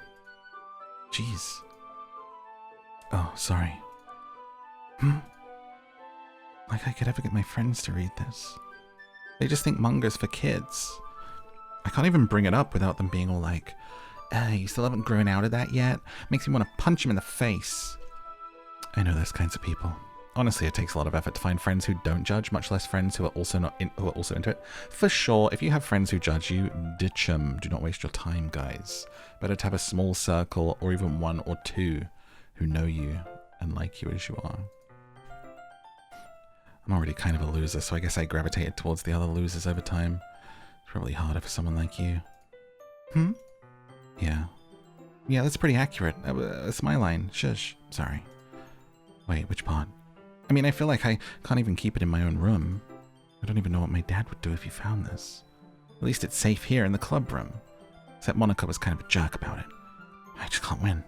Jeez. Oh, sorry. Like I could ever get my friends to read this. They just think manga's for kids. I can't even bring it up without them being all like, you still haven't grown out of that yet? Makes me want to punch him in the face. I know those kinds of people. Honestly, it takes a lot of effort to find friends who don't judge, much less friends who are also into it. For sure, if you have friends who judge you, ditch them. Do not waste your time, guys. Better to have a small circle, or even 1 or 2, who know you and like you as you are. I'm already kind of a loser, so I guess I gravitated towards the other losers over time. It's probably harder for someone like you. Yeah. Yeah, that's pretty accurate. That's my line. Shush. Sorry. Wait, which part? I mean, I feel like I can't even keep it in my own room. I don't even know what my dad would do if he found this. At least it's safe here in the club room. Except Monica was kind of a jerk about it. I just can't win.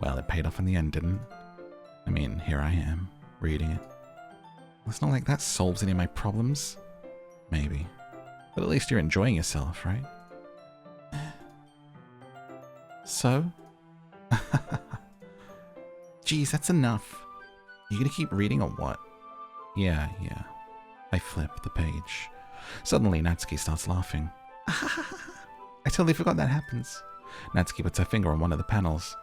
Well, it paid off in the end, didn't it? I mean, here I am, reading it. Well, it's not like that solves any of my problems. Maybe. But at least you're enjoying yourself, right? So? Geez, that's enough. You gonna keep reading or what? Yeah. I flip the page. Suddenly, Natsuki starts laughing. I totally forgot that happens. Natsuki puts her finger on one of the panels.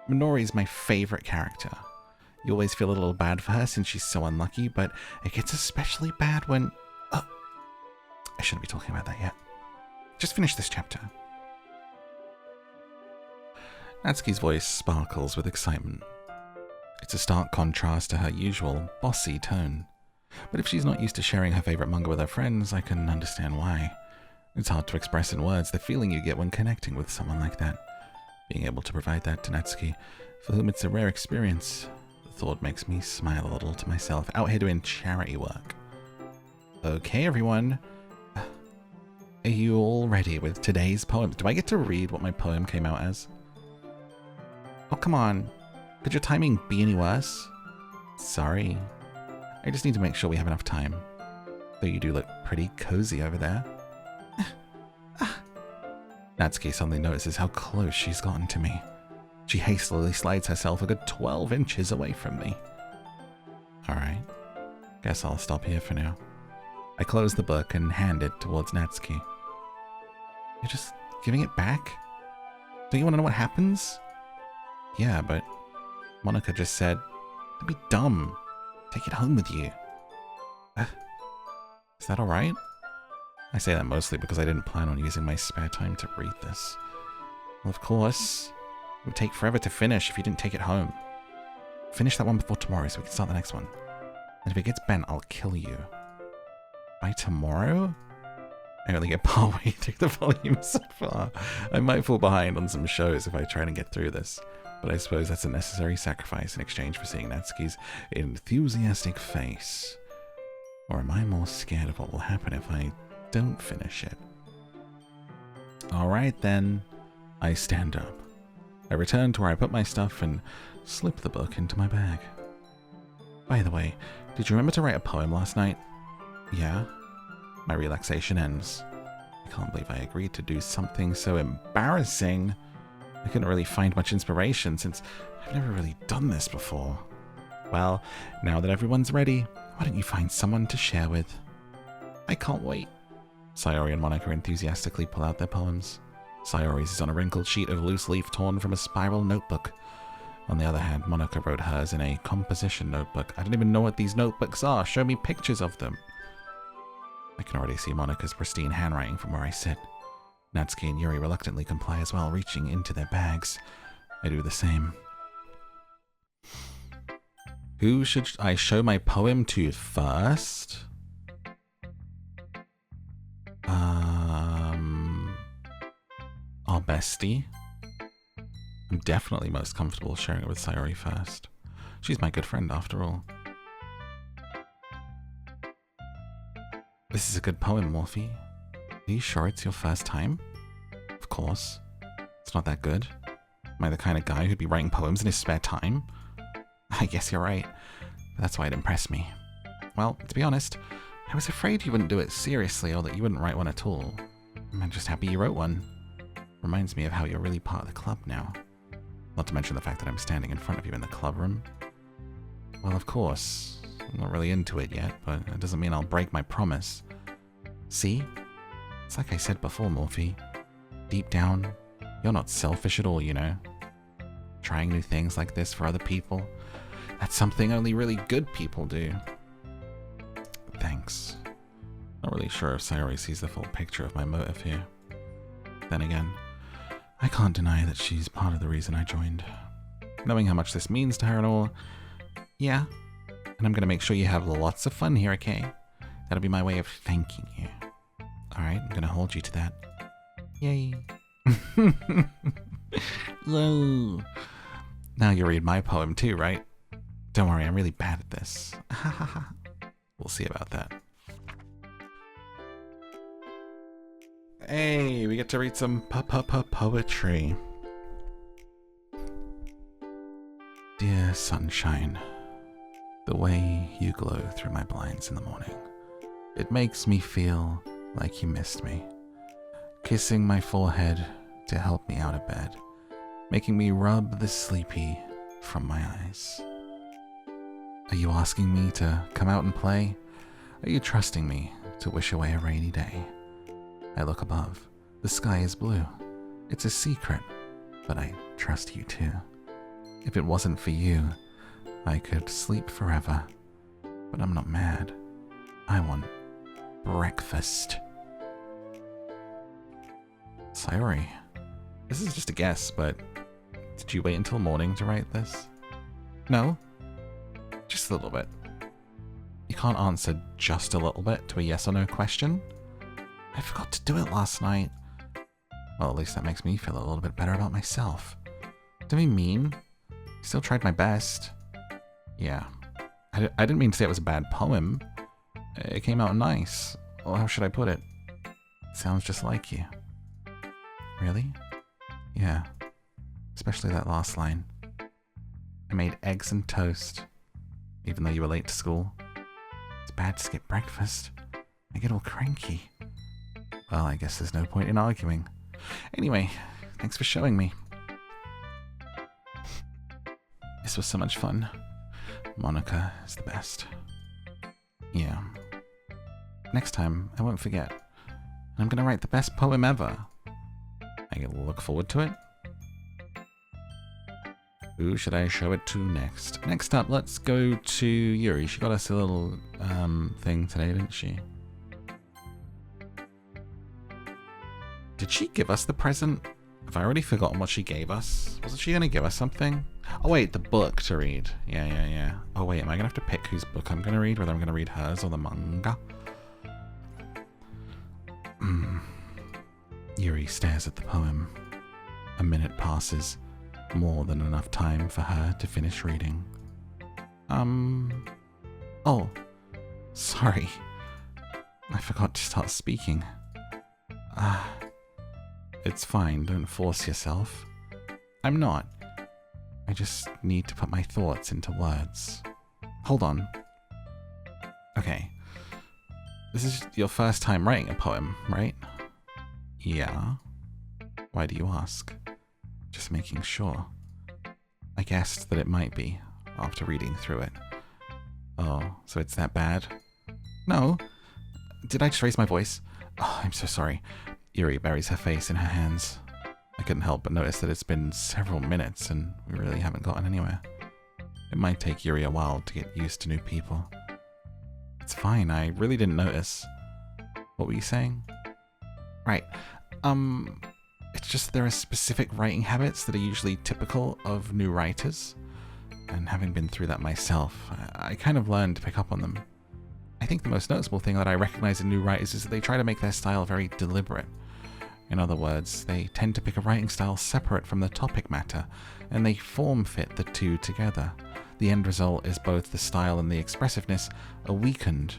Minori's my favorite character. You always feel a little bad for her since she's so unlucky, but it gets especially bad when... Oh, I shouldn't be talking about that yet. Just finish this chapter. Natsuki's voice sparkles with excitement. It's a stark contrast to her usual bossy tone. But if she's not used to sharing her favorite manga with her friends, I can understand why. It's hard to express in words the feeling you get when connecting with someone like that. Being able to provide that to Natsuki, for whom it's a rare experience, the thought makes me smile a little to myself, out here doing charity work. Okay, everyone. Are you all ready with today's poem? Do I get to read what my poem came out as? Oh, come on. Could your timing be any worse? Sorry. I just need to make sure we have enough time. Though you do look pretty cozy over there. Natsuki suddenly notices how close she's gotten to me. She hastily slides herself a good 12 inches away from me. Alright. Guess I'll stop here for now. I close the book and hand it towards Natsuki. You're just giving it back? Don't you want to know what happens? Yeah, but Monica just said, don't be dumb. Take it home with you. Is that alright? I say that mostly because I didn't plan on using my spare time to read this. Well, of course. It would take forever to finish if you didn't take it home. Finish that one before tomorrow so we can start the next one. And if it gets bent, I'll kill you. By tomorrow? I only get partway through the volume so far. I might fall behind on some shows if I try to get through this. But I suppose that's a necessary sacrifice in exchange for seeing Natsuki's enthusiastic face. Or am I more scared of what will happen if I don't finish it? Alright then. I stand up. I return to where I put my stuff and slip the book into my bag. By the way, did you remember to write a poem last night? Yeah? My relaxation ends. I can't believe I agreed to do something so embarrassing. I couldn't really find much inspiration since I've never really done this before. Well, now that everyone's ready, why don't you find someone to share with? I can't wait. Sayori and Monica enthusiastically pull out their poems. Sayori's is on a wrinkled sheet of loose leaf torn from a spiral notebook. On the other hand, Monica wrote hers in a composition notebook. I don't even know what these notebooks are. Show me pictures of them. I can already see Monica's pristine handwriting from where I sit. Natsuki and Yuri reluctantly comply as well, reaching into their bags. I do the same. Who should I show my poem to first? Our bestie. I'm definitely most comfortable sharing it with Sayori first. She's my good friend after all. This is a good poem, Morphe. Are you sure it's your first time? Of course. It's not that good. Am I the kind of guy who'd be writing poems in his spare time? I guess you're right. But that's why it impressed me. Well, to be honest, I was afraid you wouldn't do it seriously or that you wouldn't write one at all. I'm just happy you wrote one. Reminds me of how you're really part of the club now. Not to mention the fact that I'm standing in front of you in the club room. Well, of course. I'm not really into it yet, but it doesn't mean I'll break my promise. See? It's like I said before, Morphe. Deep down, you're not selfish at all, you know. Trying new things like this for other people, that's something only really good people do. Thanks. Not really sure if Sayori sees the full picture of my motive here. Then again, I can't deny that she's part of the reason I joined. Knowing how much this means to her and all, yeah. And I'm gonna make sure you have lots of fun here, okay? That'll be my way of thanking you. Alright, I'm gonna hold you to that. Yay. Yay. Now you read my poem too, right? Don't worry, I'm really bad at this. We'll see about that. Hey, we get to read some poetry. Dear sunshine, the way you glow through my blinds in the morning, it makes me feel like you missed me. Kissing my forehead to help me out of bed, making me rub the sleepy from my eyes. Are you asking me to come out and play? Are you trusting me to wish away a rainy day? I look above. The sky is blue. It's a secret, but I trust you too. If it wasn't for you, I could sleep forever. But I'm not mad. I want breakfast. Sayori, this is just a guess, but did you wait until morning to write this? No? Just a little bit. You can't answer just a little bit to a yes or no question. I forgot to do it last night. Well, at least that makes me feel a little bit better about myself. Don't be mean. Still tried my best. Yeah. I didn't mean to say it was a bad poem. It came out nice. Well, how should I put it? It sounds just like you. Really? Yeah. Especially that last line. I made eggs and toast, even though you were late to school. It's bad to skip breakfast. I get all cranky. Well, I guess there's no point in arguing. Anyway, thanks for showing me. This was so much fun. Monica is the best. Yeah. Next time, I won't forget. And I'm gonna write the best poem ever. I look forward to it. Who should I show it to next? Next up, let's go to Yuri. She got us a little thing today, didn't she? Did she give us the present? Have I already forgotten what she gave us? Wasn't she going to give us something? Oh wait, the book to read. Yeah. Oh wait, am I going to have to pick whose book I'm going to read? Whether I'm going to read hers or the manga? Yuri stares at the poem. A minute passes. More than enough time for her to finish reading. Oh. Sorry. I forgot to start speaking. It's fine, don't force yourself. I'm not. I just need to put my thoughts into words. Hold on. Okay. This is your first time writing a poem, right? Yeah. Why do you ask? Just making sure. I guessed that it might be, after reading through it. Oh, so it's that bad? No. Did I just raise my voice? Oh, I'm so sorry. Yuri buries her face in her hands. I couldn't help but notice that it's been several minutes and we really haven't gotten anywhere. It might take Yuri a while to get used to new people. It's fine, I really didn't notice. What were you saying? Right. It's just there are specific writing habits that are usually typical of new writers. And having been through that myself, I kind of learned to pick up on them. I think the most noticeable thing that I recognize in new writers is that they try to make their style very deliberate. In other words, they tend to pick a writing style separate from the topic matter, and they form fit the two together. The end result is both the style and the expressiveness are weakened.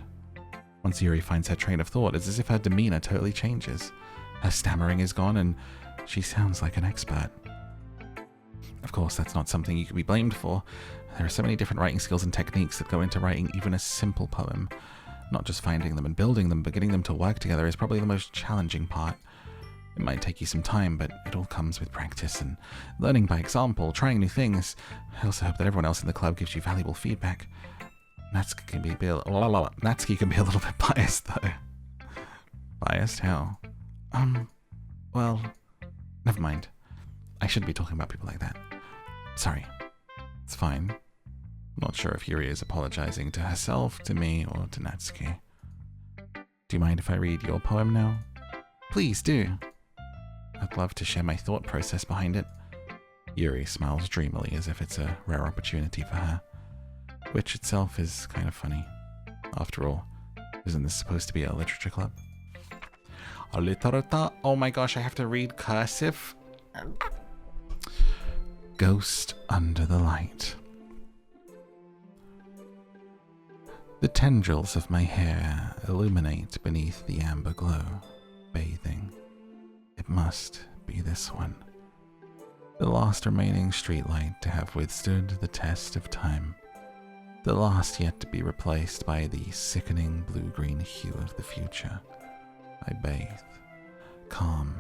Once Yuri finds her train of thought, it's as if her demeanor totally changes. Her stammering is gone, and she sounds like an expert. Of course, that's not something you can be blamed for. There are so many different writing skills and techniques that go into writing even a simple poem. Not just finding them and building them, but getting them to work together is probably the most challenging part. It might take you some time, but it all comes with practice and learning by example, trying new things. I also hope that everyone else in the club gives you valuable feedback. Natsuki can be a little bit biased, though. Biased? How? Well, never mind. I shouldn't be talking about people like that. Sorry. It's fine. I'm not sure if Yuri is apologizing to herself, to me, or to Natsuki. Do you mind if I read your poem now? Please do. I'd love to share my thought process behind it. Yuri smiles dreamily as if it's a rare opportunity for her, which itself is kind of funny. After all, isn't this supposed to be a literature club? Oh my gosh, I have to read cursive. Ghost under the light. The tendrils of my hair illuminate beneath the amber glow, bathing. It must be this one. The last remaining streetlight to have withstood the test of time. The last yet to be replaced by the sickening blue-green hue of the future. I bathe, calm,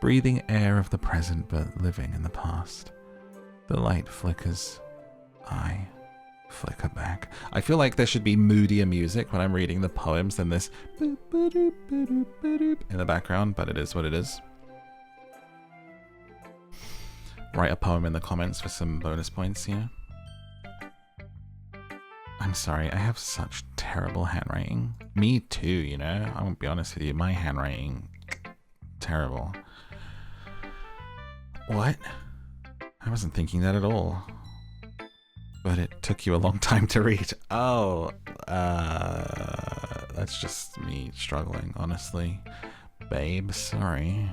breathing air of the present but living in the past. The light flickers. I flicker back. I feel like there should be moodier music when I'm reading the poems than this boop, ba-doop, ba-doop, ba-doop in the background, but it is what it is. write a poem in the comments for some bonus points, you know? I'm sorry, I have such terrible handwriting. Me too, you know? I won't be honest with you, my handwriting, terrible. What? I wasn't thinking that at all. But it took you a long time to read. Oh, that's just me struggling, honestly. Babe, sorry.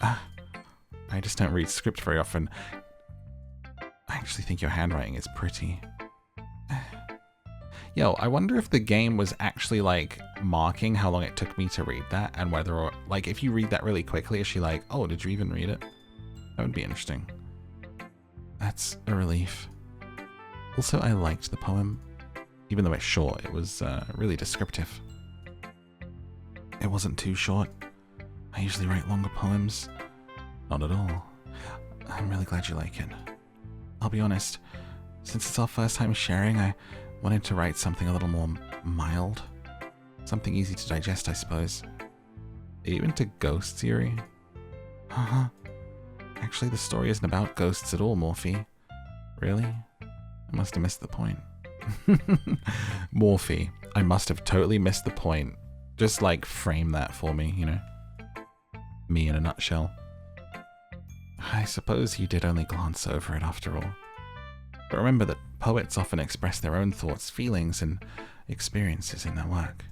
I just don't read script very often. I actually think your handwriting is pretty. Yo, I wonder if the game was actually, like, marking how long it took me to read that, and whether, or, like, if you read that really quickly, is she like, oh, did you even read it? That would be interesting. That's a relief. Also, I liked the poem. Even though it's short, it was really descriptive. It wasn't too short. I usually write longer poems. Not at all. I'm really glad you like it. I'll be honest, since it's our first time sharing, I wanted to write something a little more mild. Something easy to digest, I suppose. Are you into ghosts, Yuri? Uh-huh. Actually, the story isn't about ghosts at all, Morphe. Really? I must have missed the point. Morphe, I must have totally missed the point. Just, like, frame that for me, you know? Me in a nutshell. I suppose you did only glance over it after all. But remember that poets often express their own thoughts, feelings, and experiences in their work.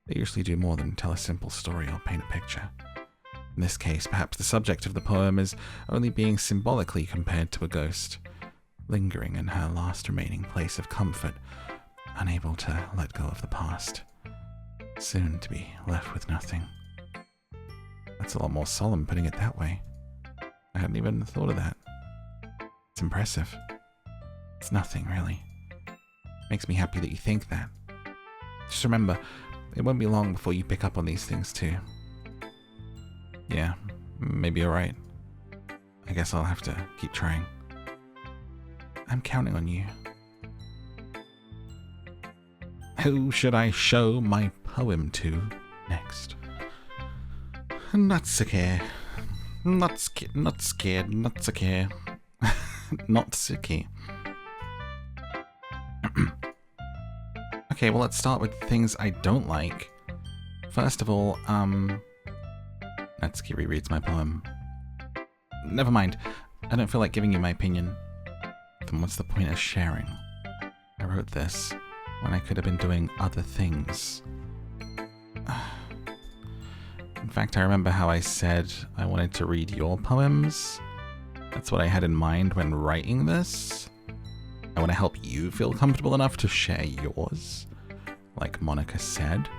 They usually do more than tell a simple story or paint a picture. In this case, perhaps the subject of the poem is only being symbolically compared to a ghost, lingering in her last remaining place of comfort, unable to let go of the past, soon to be left with nothing. That's a lot more solemn putting it that way. I hadn't even thought of that. It's impressive. It's nothing, really. Makes me happy that you think that. Just remember, it won't be long before you pick up on these things too. Yeah, maybe you're right. I guess I'll have to keep trying. I'm counting on you. Who should I show my poem to next? Natsuki. Natsuki. Natsuki. Okay, well, let's start with things I don't like. First of all, Natsuki rereads my poem. Never mind. I don't feel like giving you my opinion. Then what's the point of sharing? I wrote this when I could have been doing other things. In fact, I remember how I said I wanted to read your poems. That's what I had in mind when writing this. I want to help you feel comfortable enough to share yours, like Monica said.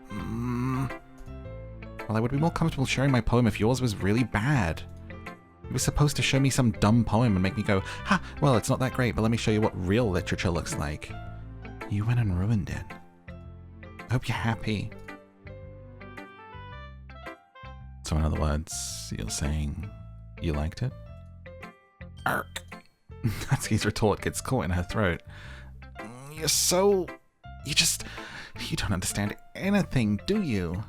Well, I would be more comfortable sharing my poem if yours was really bad. You were supposed to show me some dumb poem and make me go, ha, well, it's not that great, but let me show you what real literature looks like. You went and ruined it. I hope you're happy. So in other words, you're saying you liked it? Ark. Natsuki's retort gets caught in her throat. You don't understand anything, do you?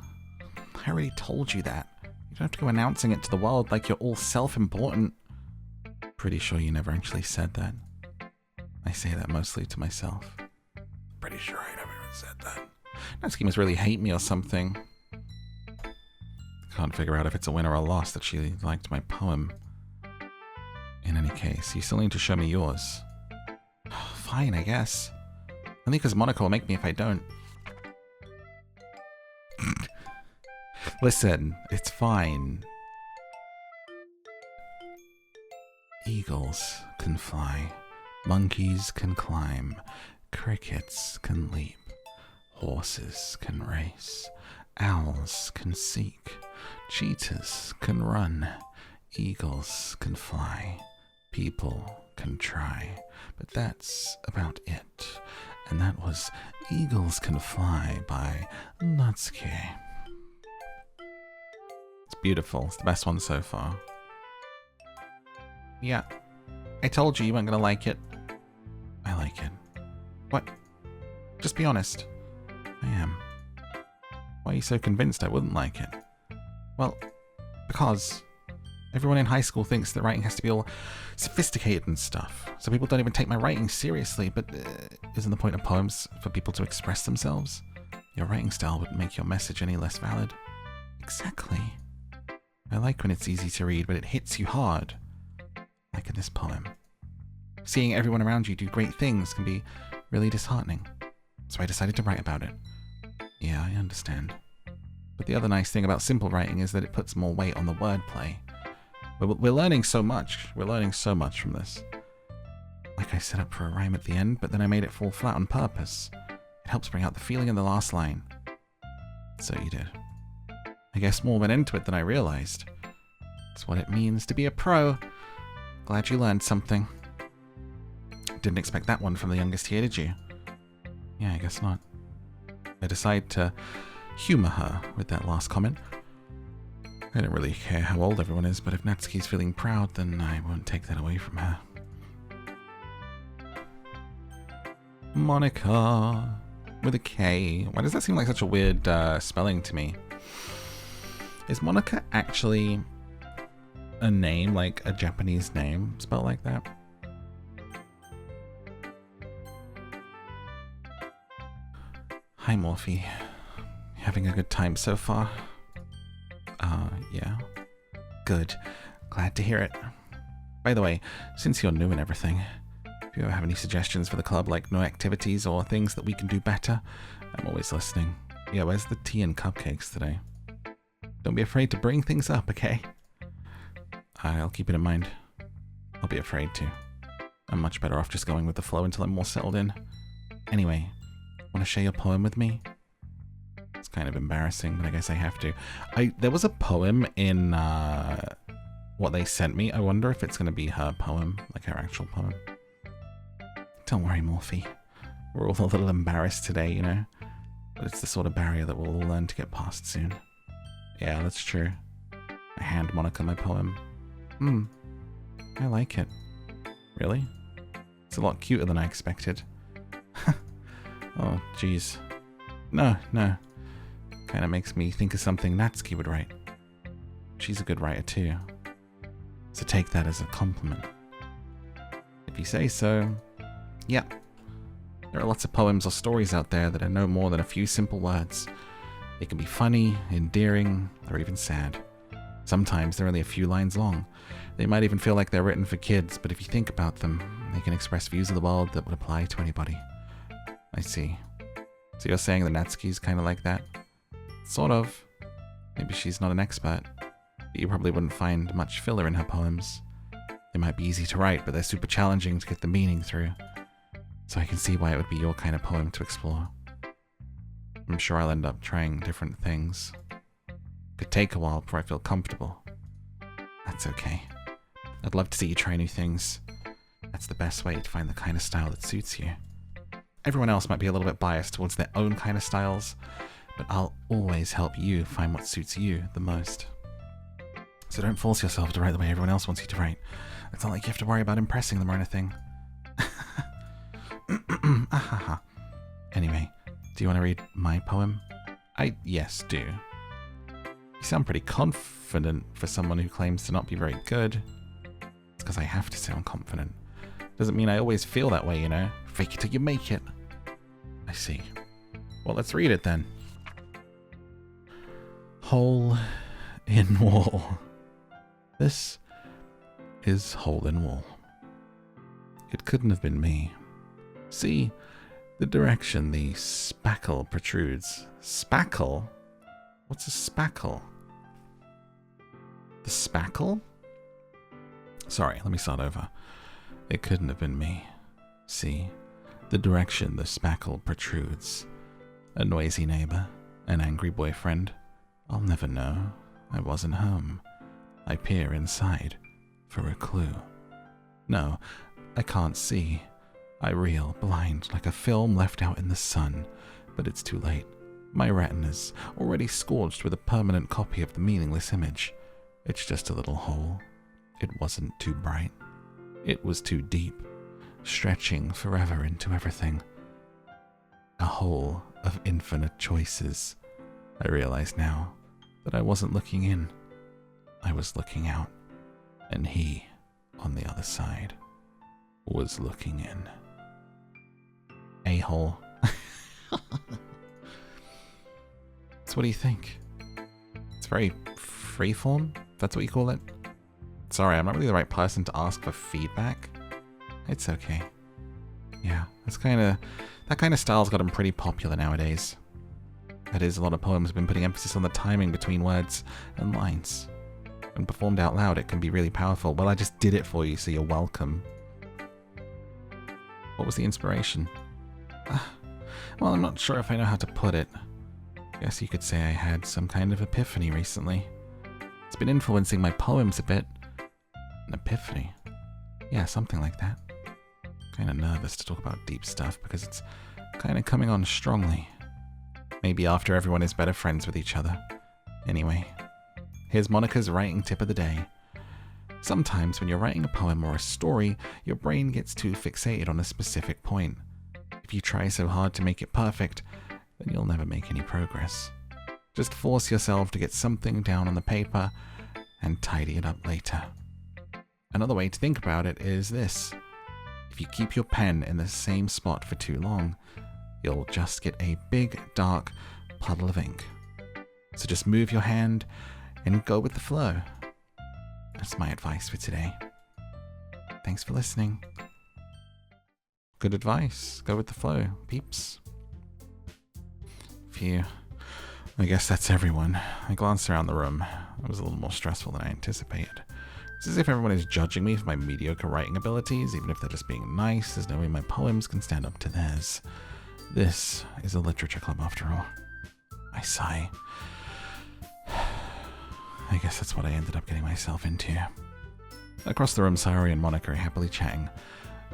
I already told you that. You don't have to go announcing it to the world like you're all self-important. Pretty sure you never actually said that. I say that mostly to myself. Pretty sure I never even said that. Natsuki must really hate me or something. Can't figure out if it's a win or a loss that she liked my poem. In any case, you still need to show me yours. Fine, I guess. Only because Monica will make me if I don't. Listen, it's fine. Eagles can fly, monkeys can climb, crickets can leap, horses can race, owls can seek, cheetahs can run, eagles can fly, people can try, but that's about it. And that was Eagles Can Fly by Natsuki. It's beautiful. It's the best one so far. Yeah, I told you weren't gonna like it. I like it. What? Just be honest. I am. Why are you so convinced I wouldn't like it? Well, because Everyone in high school thinks that writing has to be all sophisticated and stuff, so people don't even take my writing seriously, but isn't the point of poems for people to express themselves? Your writing style wouldn't make your message any less valid. Exactly. I like when it's easy to read, but it hits you hard. Like in this poem. Seeing everyone around you do great things can be really disheartening. So I decided to write about it. Yeah, I understand. But the other nice thing about simple writing is that it puts more weight on the wordplay. We're learning so much. We're learning so much from this. Like I set up for a rhyme at the end, but then I made it fall flat on purpose. It helps bring out the feeling in the last line. So you did. I guess more went into it than I realized. It's what it means to be a pro. Glad you learned something. Didn't expect that one from the youngest here, did you? Yeah, I guess not. I decided to humor her with that last comment. I don't really care how old everyone is, but if Natsuki's feeling proud, then I won't take that away from her. Monica with a K. Why does that seem like such a weird spelling to me? Is Monica actually a name, like a Japanese name spelled like that? Hi, Morphe. Having a good time so far? Yeah. Good. Glad to hear it. By the way, since you're new and everything, if you ever have any suggestions for the club, like no activities or things that we can do better, I'm always listening. Yeah, where's the tea and cupcakes today? Don't be afraid to bring things up, okay? I'll keep it in mind. I'll be afraid to. I'm much better off just going with the flow until I'm more settled in. Anyway, want to share your poem with me? It's kind of embarrassing, but I guess I have to. There was a poem in what they sent me. I wonder if it's going to be her poem, like her actual poem. Don't worry, Morphe. We're all a little embarrassed today, you know? But it's the sort of barrier that we'll all learn to get past soon. Yeah, that's true. I hand Monica my poem. I like it. Really? It's a lot cuter than I expected. Oh, jeez. No. Kinda makes me think of something Natsuki would write. She's a good writer too. So take that as a compliment. If you say so. Yeah. There are lots of poems or stories out there that are no more than a few simple words. They can be funny, endearing, or even sad. Sometimes they're only a few lines long. They might even feel like they're written for kids, but if you think about them, they can express views of the world that would apply to anybody. I see. So you're saying that Natsuki's kind of like that? Sort of. Maybe she's not an expert, but you probably wouldn't find much filler in her poems. They might be easy to write, but they're super challenging to get the meaning through. So I can see why it would be your kind of poem to explore. I'm sure I'll end up trying different things. Could take a while before I feel comfortable. That's okay. I'd love to see you try new things. That's the best way to find the kind of style that suits you. Everyone else might be a little bit biased towards their own kind of styles, but I'll always help you find what suits you the most. So don't force yourself to write the way everyone else wants you to write. It's not like you have to worry about impressing them or anything. Anyway, do you want to read my poem? Yes, do. You sound pretty confident for someone who claims to not be very good. It's because I have to sound confident. Doesn't mean I always feel that way, you know? Fake it till you make it. I see. Well, let's read it then. Hole in wall. This is hole in wall. It couldn't have been me. See the direction the spackle protrudes. Spackle? What's a spackle? The spackle? Sorry, let me start over. It couldn't have been me. See the direction the spackle protrudes. A noisy neighbor, an angry boyfriend. I'll never know. I wasn't home. I peer inside for a clue. No, I can't see. I reel, blind, like a film left out in the sun. But it's too late. My retina's already scorched with a permanent copy of the meaningless image. It's just a little hole. It wasn't too bright. It was too deep, stretching forever into everything. A hole of infinite choices. I realize now that I wasn't looking in. I was looking out. And he, on the other side, was looking in. A-hole. So what do you think? It's very freeform? That's what you call it? Sorry, I'm not really the right person to ask for feedback. It's okay. Yeah, that kind of style's gotten pretty popular nowadays. That is, a lot of poems have been putting emphasis on the timing between words and lines. When performed out loud, it can be really powerful. Well, I just did it for you, so you're welcome. What was the inspiration? Well, I'm not sure if I know how to put it. Guess you could say I had some kind of epiphany recently. It's been influencing my poems a bit. An epiphany? Yeah, something like that. Kind of nervous to talk about deep stuff because it's kind of coming on strongly. Maybe after everyone is better friends with each other. Anyway, here's Monica's writing tip of the day. Sometimes when you're writing a poem or a story, your brain gets too fixated on a specific point. If you try so hard to make it perfect, then you'll never make any progress. Just force yourself to get something down on the paper and tidy it up later. Another way to think about it is this. If you keep your pen in the same spot for too long, you'll just get a big, dark puddle of ink. So just move your hand and go with the flow. That's my advice for today. Thanks for listening. Good advice. Go with the flow, peeps. Phew. I guess that's everyone. I glanced around the room. It was a little more stressful than I anticipated. It's as if everyone is judging me for my mediocre writing abilities, even if they're just being nice. There's no way my poems can stand up to theirs. This is a literature club after all. I sigh. I guess that's what I ended up getting myself into. Across the room, Sayori and Monica are happily chatting.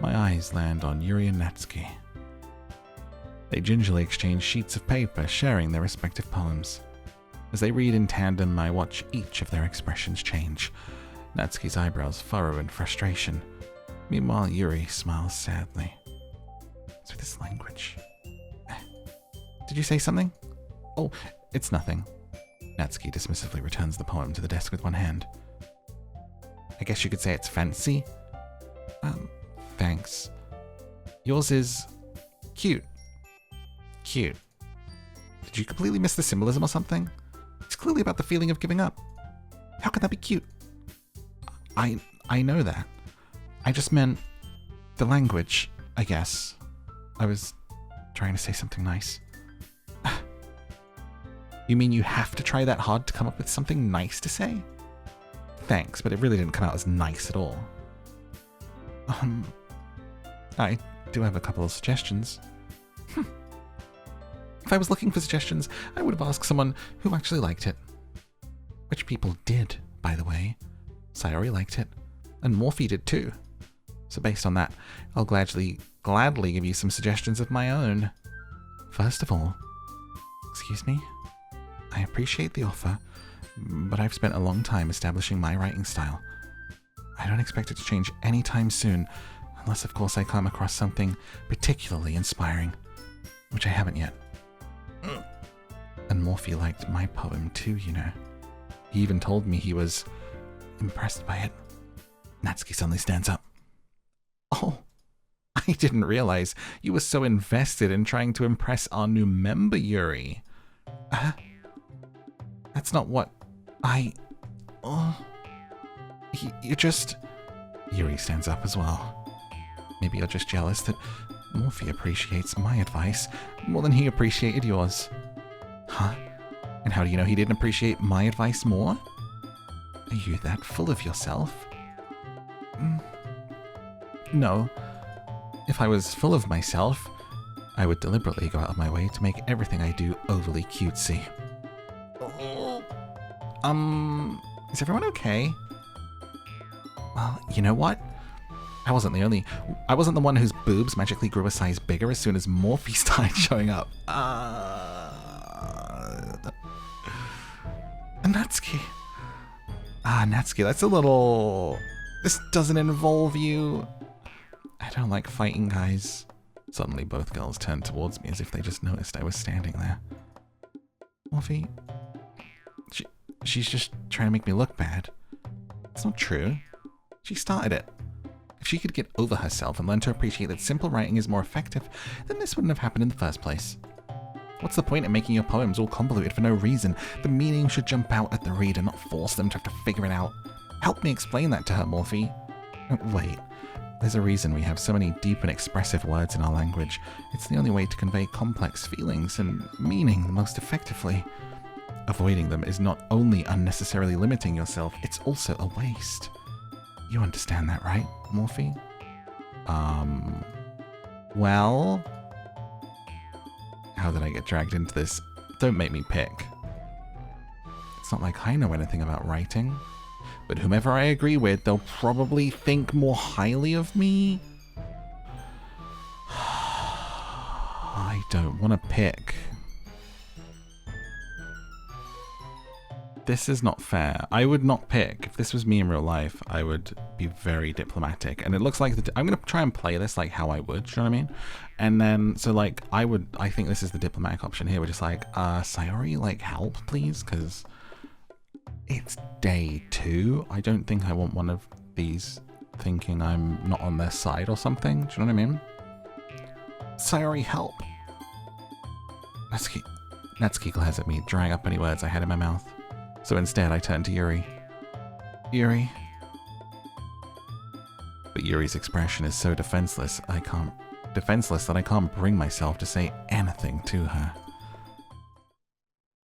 My eyes land on Yuri and Natsuki. They gingerly exchange sheets of paper, sharing their respective poems. As they read in tandem, I watch each of their expressions change. Natsuki's eyebrows furrow in frustration. Meanwhile, Yuri smiles sadly. What's with this language? Did you say something? Oh, it's nothing. Natsuki dismissively returns the poem to the desk with one hand. I guess you could say it's fancy. Thanks. Yours is cute. Cute. Did you completely miss the symbolism or something? It's clearly about the feeling of giving up. How can that be cute? I know that. I just meant the language, I guess. I was trying to say something nice. You mean you have to try that hard to come up with something nice to say? Thanks, but it really didn't come out as nice at all. I do have a couple of suggestions. If I was looking for suggestions, I would have asked someone who actually liked it. Which people did, by the way. Sayori liked it, and Morphe did too. So based on that, I'll gladly give you some suggestions of my own. First of all, excuse me? I appreciate the offer, but I've spent a long time establishing my writing style. I don't expect it to change anytime soon, unless of course I come across something particularly inspiring, which I haven't yet. And Morphe liked my poem too, you know. He even told me he was impressed by it. Natsuki suddenly stands up. Oh, I didn't realize you were so invested in trying to impress our new member, Yuri. That's not what you just... Yuri stands up as well. Maybe you're just jealous that Morphe appreciates my advice more than he appreciated yours. Huh? And how do you know he didn't appreciate my advice more? Are you that full of yourself? No. If I was full of myself, I would deliberately go out of my way to make everything I do overly cutesy. Is everyone okay? Well, you know what? I wasn't the one whose boobs magically grew a size bigger as soon as Morphe started showing up. Natsuki. Natsuki, that's a little... This doesn't involve you. I don't like fighting guys. Suddenly both girls turned towards me as if they just noticed I was standing there. Morphe... She's just trying to make me look bad. It's not true. She started it. If she could get over herself and learn to appreciate that simple writing is more effective, then this wouldn't have happened in the first place. What's the point in making your poems all convoluted for no reason? The meaning should jump out at the reader, not force them to have to figure it out. Help me explain that to her, Morphe. Wait. There's a reason we have so many deep and expressive words in our language. It's the only way to convey complex feelings and meaning the most effectively. Avoiding them is not only unnecessarily limiting yourself, it's also a waste. You understand that, right, Morphe? Well... How did I get dragged into this? Don't make me pick. It's not like I know anything about writing. But whomever I agree with, they'll probably think more highly of me. I don't want to pick. This is not fair. I would not pick. If this was me in real life, I would be very diplomatic. And it looks like I'm going to try and play this like how I would, do you know what I mean? And then, so like, I think this is the diplomatic option here. We're just like, Sayori, like, help, please? Because it's day 2. I don't think I want one of these thinking I'm not on their side or something. Do you know what I mean? Sayori, help. Natsuki glares at me, drying up any words I had in my mouth. So instead, I turn to Yuri. Yuri. But Yuri's expression is so defenseless that I can't bring myself to say anything to her.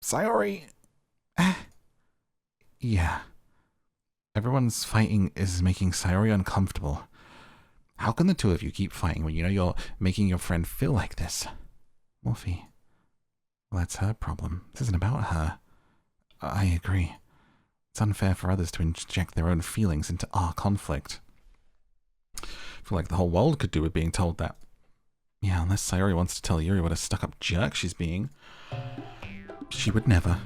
Sayori. Yeah. Everyone's fighting is making Sayori uncomfortable. How can the two of you keep fighting when you know you're making your friend feel like this? Morphe. Well, that's her problem. This isn't about her. I agree. It's unfair for others to inject their own feelings into our conflict. I feel like the whole world could do with being told that. Yeah, unless Sayori wants to tell Yuri what a stuck-up jerk she's being. She would never.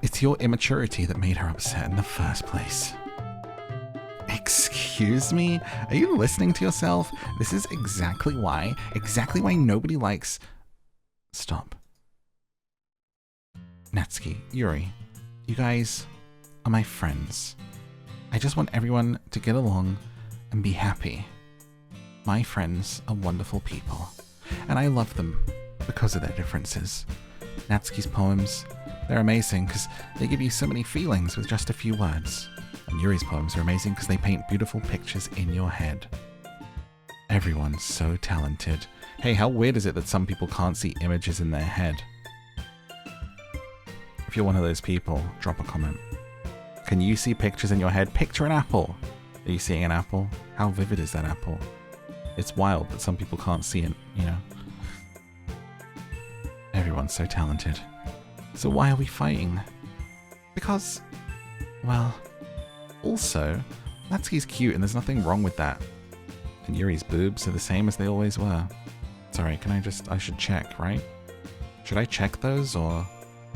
It's your immaturity that made her upset in the first place. Excuse me? Are you listening to yourself? This is exactly why nobody likes... Stop. Natsuki, Yuri, you guys are my friends. I just want everyone to get along and be happy. My friends are wonderful people, and I love them because of their differences. Natsuki's poems, they're amazing because they give you so many feelings with just a few words. And Yuri's poems are amazing because they paint beautiful pictures in your head. Everyone's so talented. Hey, how weird is it that some people can't see images in their head? If you're one of those people, drop a comment. Can you see pictures in your head? Picture an apple. Are you seeing an apple? How vivid is that apple? It's wild that some people can't see it, you know? Everyone's so talented. So why are we fighting? Because, well, also, Natsuki's cute and there's nothing wrong with that. And Yuri's boobs are the same as they always were. Sorry, I should check, right? Should I check those or...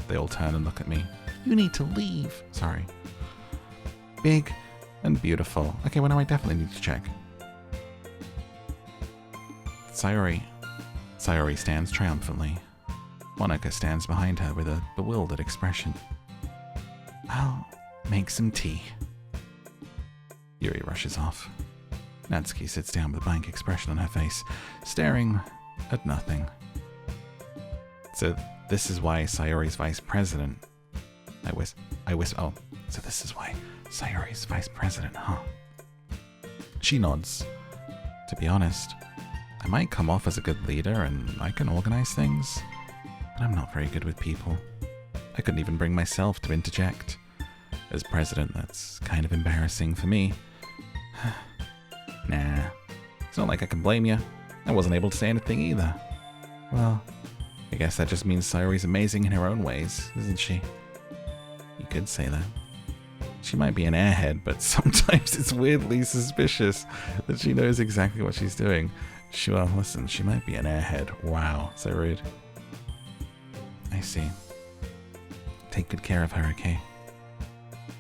They all turn and look at me. You need to leave. Sorry. Big and beautiful. Okay, well now I definitely need to check. Sayori. Sayori stands triumphantly. Monika stands behind her with a bewildered expression. I'll make some tea. Yuri rushes off. Natsuki sits down with a blank expression on her face, staring at nothing. So this is why Sayori's vice president... Oh, so this is why Sayori's vice president, huh? She nods. To be honest, I might come off as a good leader and I can organize things, but I'm not very good with people. I couldn't even bring myself to interject. As president, that's kind of embarrassing for me. Nah, it's not like I can blame you. I wasn't able to say anything either. Well, I guess that just means Sayori's amazing in her own ways, isn't she? You could say that. She might be an airhead, but sometimes it's weirdly suspicious that she knows exactly what she's doing. Sure, listen, she might be an airhead. Wow, so rude. I see. Take good care of her, okay?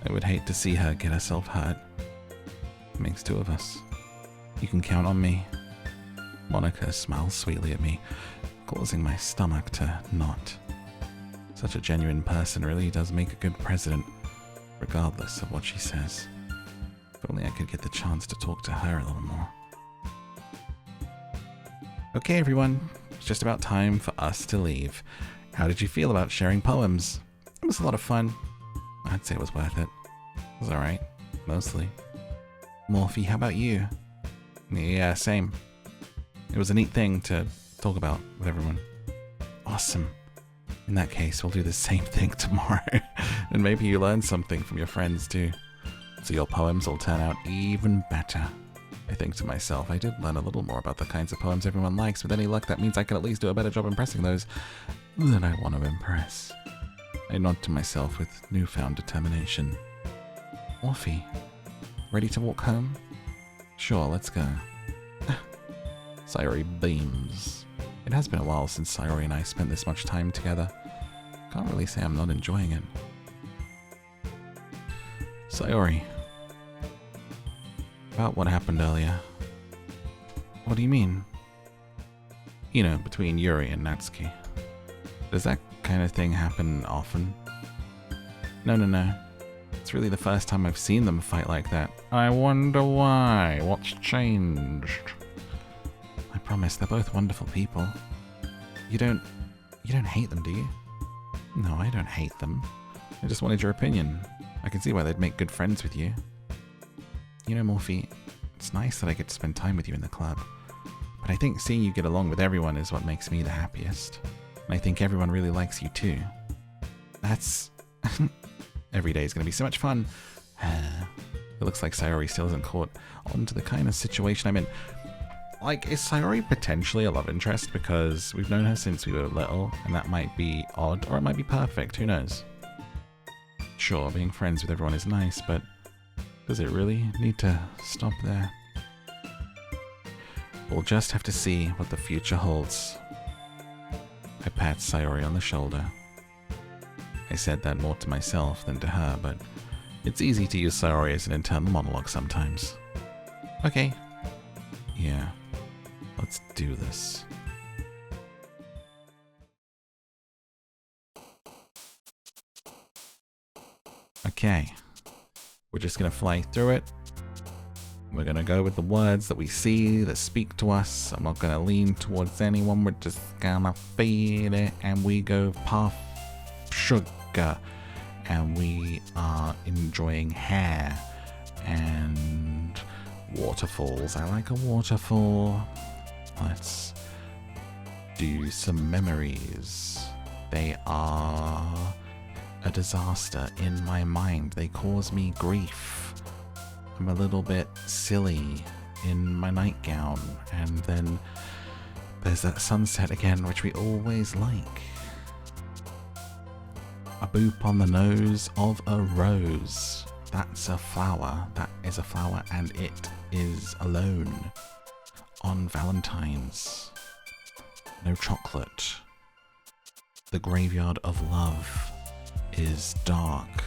I would hate to see her get herself hurt. It makes two of us. You can count on me. Monika smiles sweetly at me, causing my stomach to knot. Such a genuine person really does make a good president, regardless of what she says. If only I could get the chance to talk to her a little more. Okay, everyone. It's just about time for us to leave. How did you feel about sharing poems? It was a lot of fun. I'd say it was worth it. It was alright. Mostly. Morphe, how about you? Yeah, same. It was a neat thing to talk about with everyone. Awesome. In that case, we'll do the same thing tomorrow. And maybe you learn something from your friends too. So your poems will turn out even better. I think to myself, I did learn a little more about the kinds of poems everyone likes. With any luck, that means I can at least do a better job impressing those that I want to impress. I nod to myself with newfound determination. Morphe, ready to walk home? Sure, let's go. Sayori beams. It has been a while since Sayori and I spent this much time together. Can't really say I'm not enjoying it. Sayori. About what happened earlier. What do you mean? You know, between Yuri and Natsuki. Does that kind of thing happen often? No. It's really the first time I've seen them fight like that. I wonder why. What's changed? I promise, they're both wonderful people. You don't hate them, do you? No, I don't hate them. I just wanted your opinion. I can see why they'd make good friends with you. You know, Morphe, it's nice that I get to spend time with you in the club. But I think seeing you get along with everyone is what makes me the happiest. And I think everyone really likes you too. That's... Every day is going to be so much fun. It looks like Sayori still isn't caught on to the kind of situation I'm in. Like, is Sayori potentially a love interest? Because we've known her since we were little, and that might be odd, or it might be perfect, who knows? Sure, being friends with everyone is nice, but does it really need to stop there? We'll just have to see what the future holds. I pat Sayori on the shoulder. I said that more to myself than to her, but it's easy to use Sayori as an internal monologue sometimes. Okay. Yeah. Let's do this. Okay. We're just gonna fly through it. We're gonna go with the words that we see, that speak to us. I'm not gonna lean towards anyone. We're just gonna feel it, and we go puff sugar, and we are enjoying hair and waterfalls. I like a waterfall. Let's do some memories. They are a disaster in my mind. They cause me grief. I'm a little bit silly in my nightgown, and then there's that sunset again, which we always like. A boop on the nose of a rose. That's a flower. That is a flower, and it is alone on Valentine's. No chocolate. The graveyard of love is dark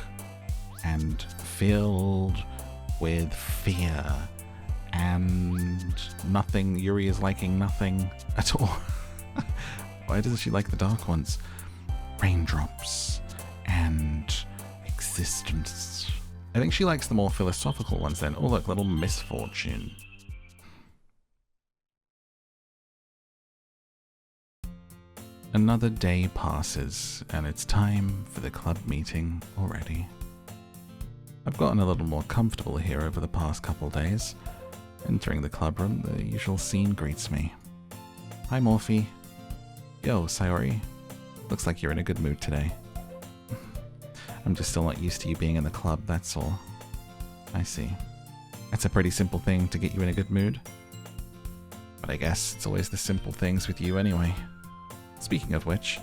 and filled with fear, and nothing. Yuri is liking nothing at all. Why doesn't she like the dark ones? Raindrops and existence. I think she likes the more philosophical ones then. Oh look, little misfortune. Another day passes, and it's time for the club meeting already. I've gotten a little more comfortable here over the past couple days. Entering the club room, the usual scene greets me. Hi, Morphe. Yo, Sayori. Looks like you're in a good mood today. I'm just still not used to you being in the club, that's all. I see. That's a pretty simple thing to get you in a good mood. But I guess it's always the simple things with you anyway. Speaking of which,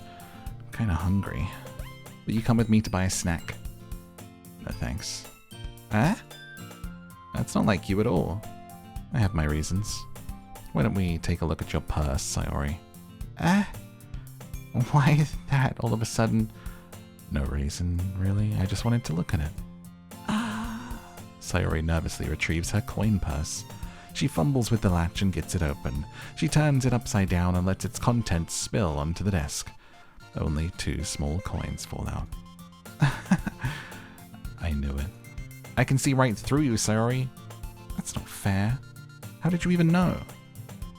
I'm kinda hungry. Will you come with me to buy a snack? No thanks. Huh? That's not like you at all. I have my reasons. Why don't we take a look at your purse, Sayori? Why is that all of a sudden? No reason, really. I just wanted to look at it. Sayori nervously retrieves her coin purse. She fumbles with the latch and gets it open. She turns it upside down and lets its contents spill onto the desk. Only 2 small coins fall out. I knew it. I can see right through you, Sayori. That's not fair. How did you even know?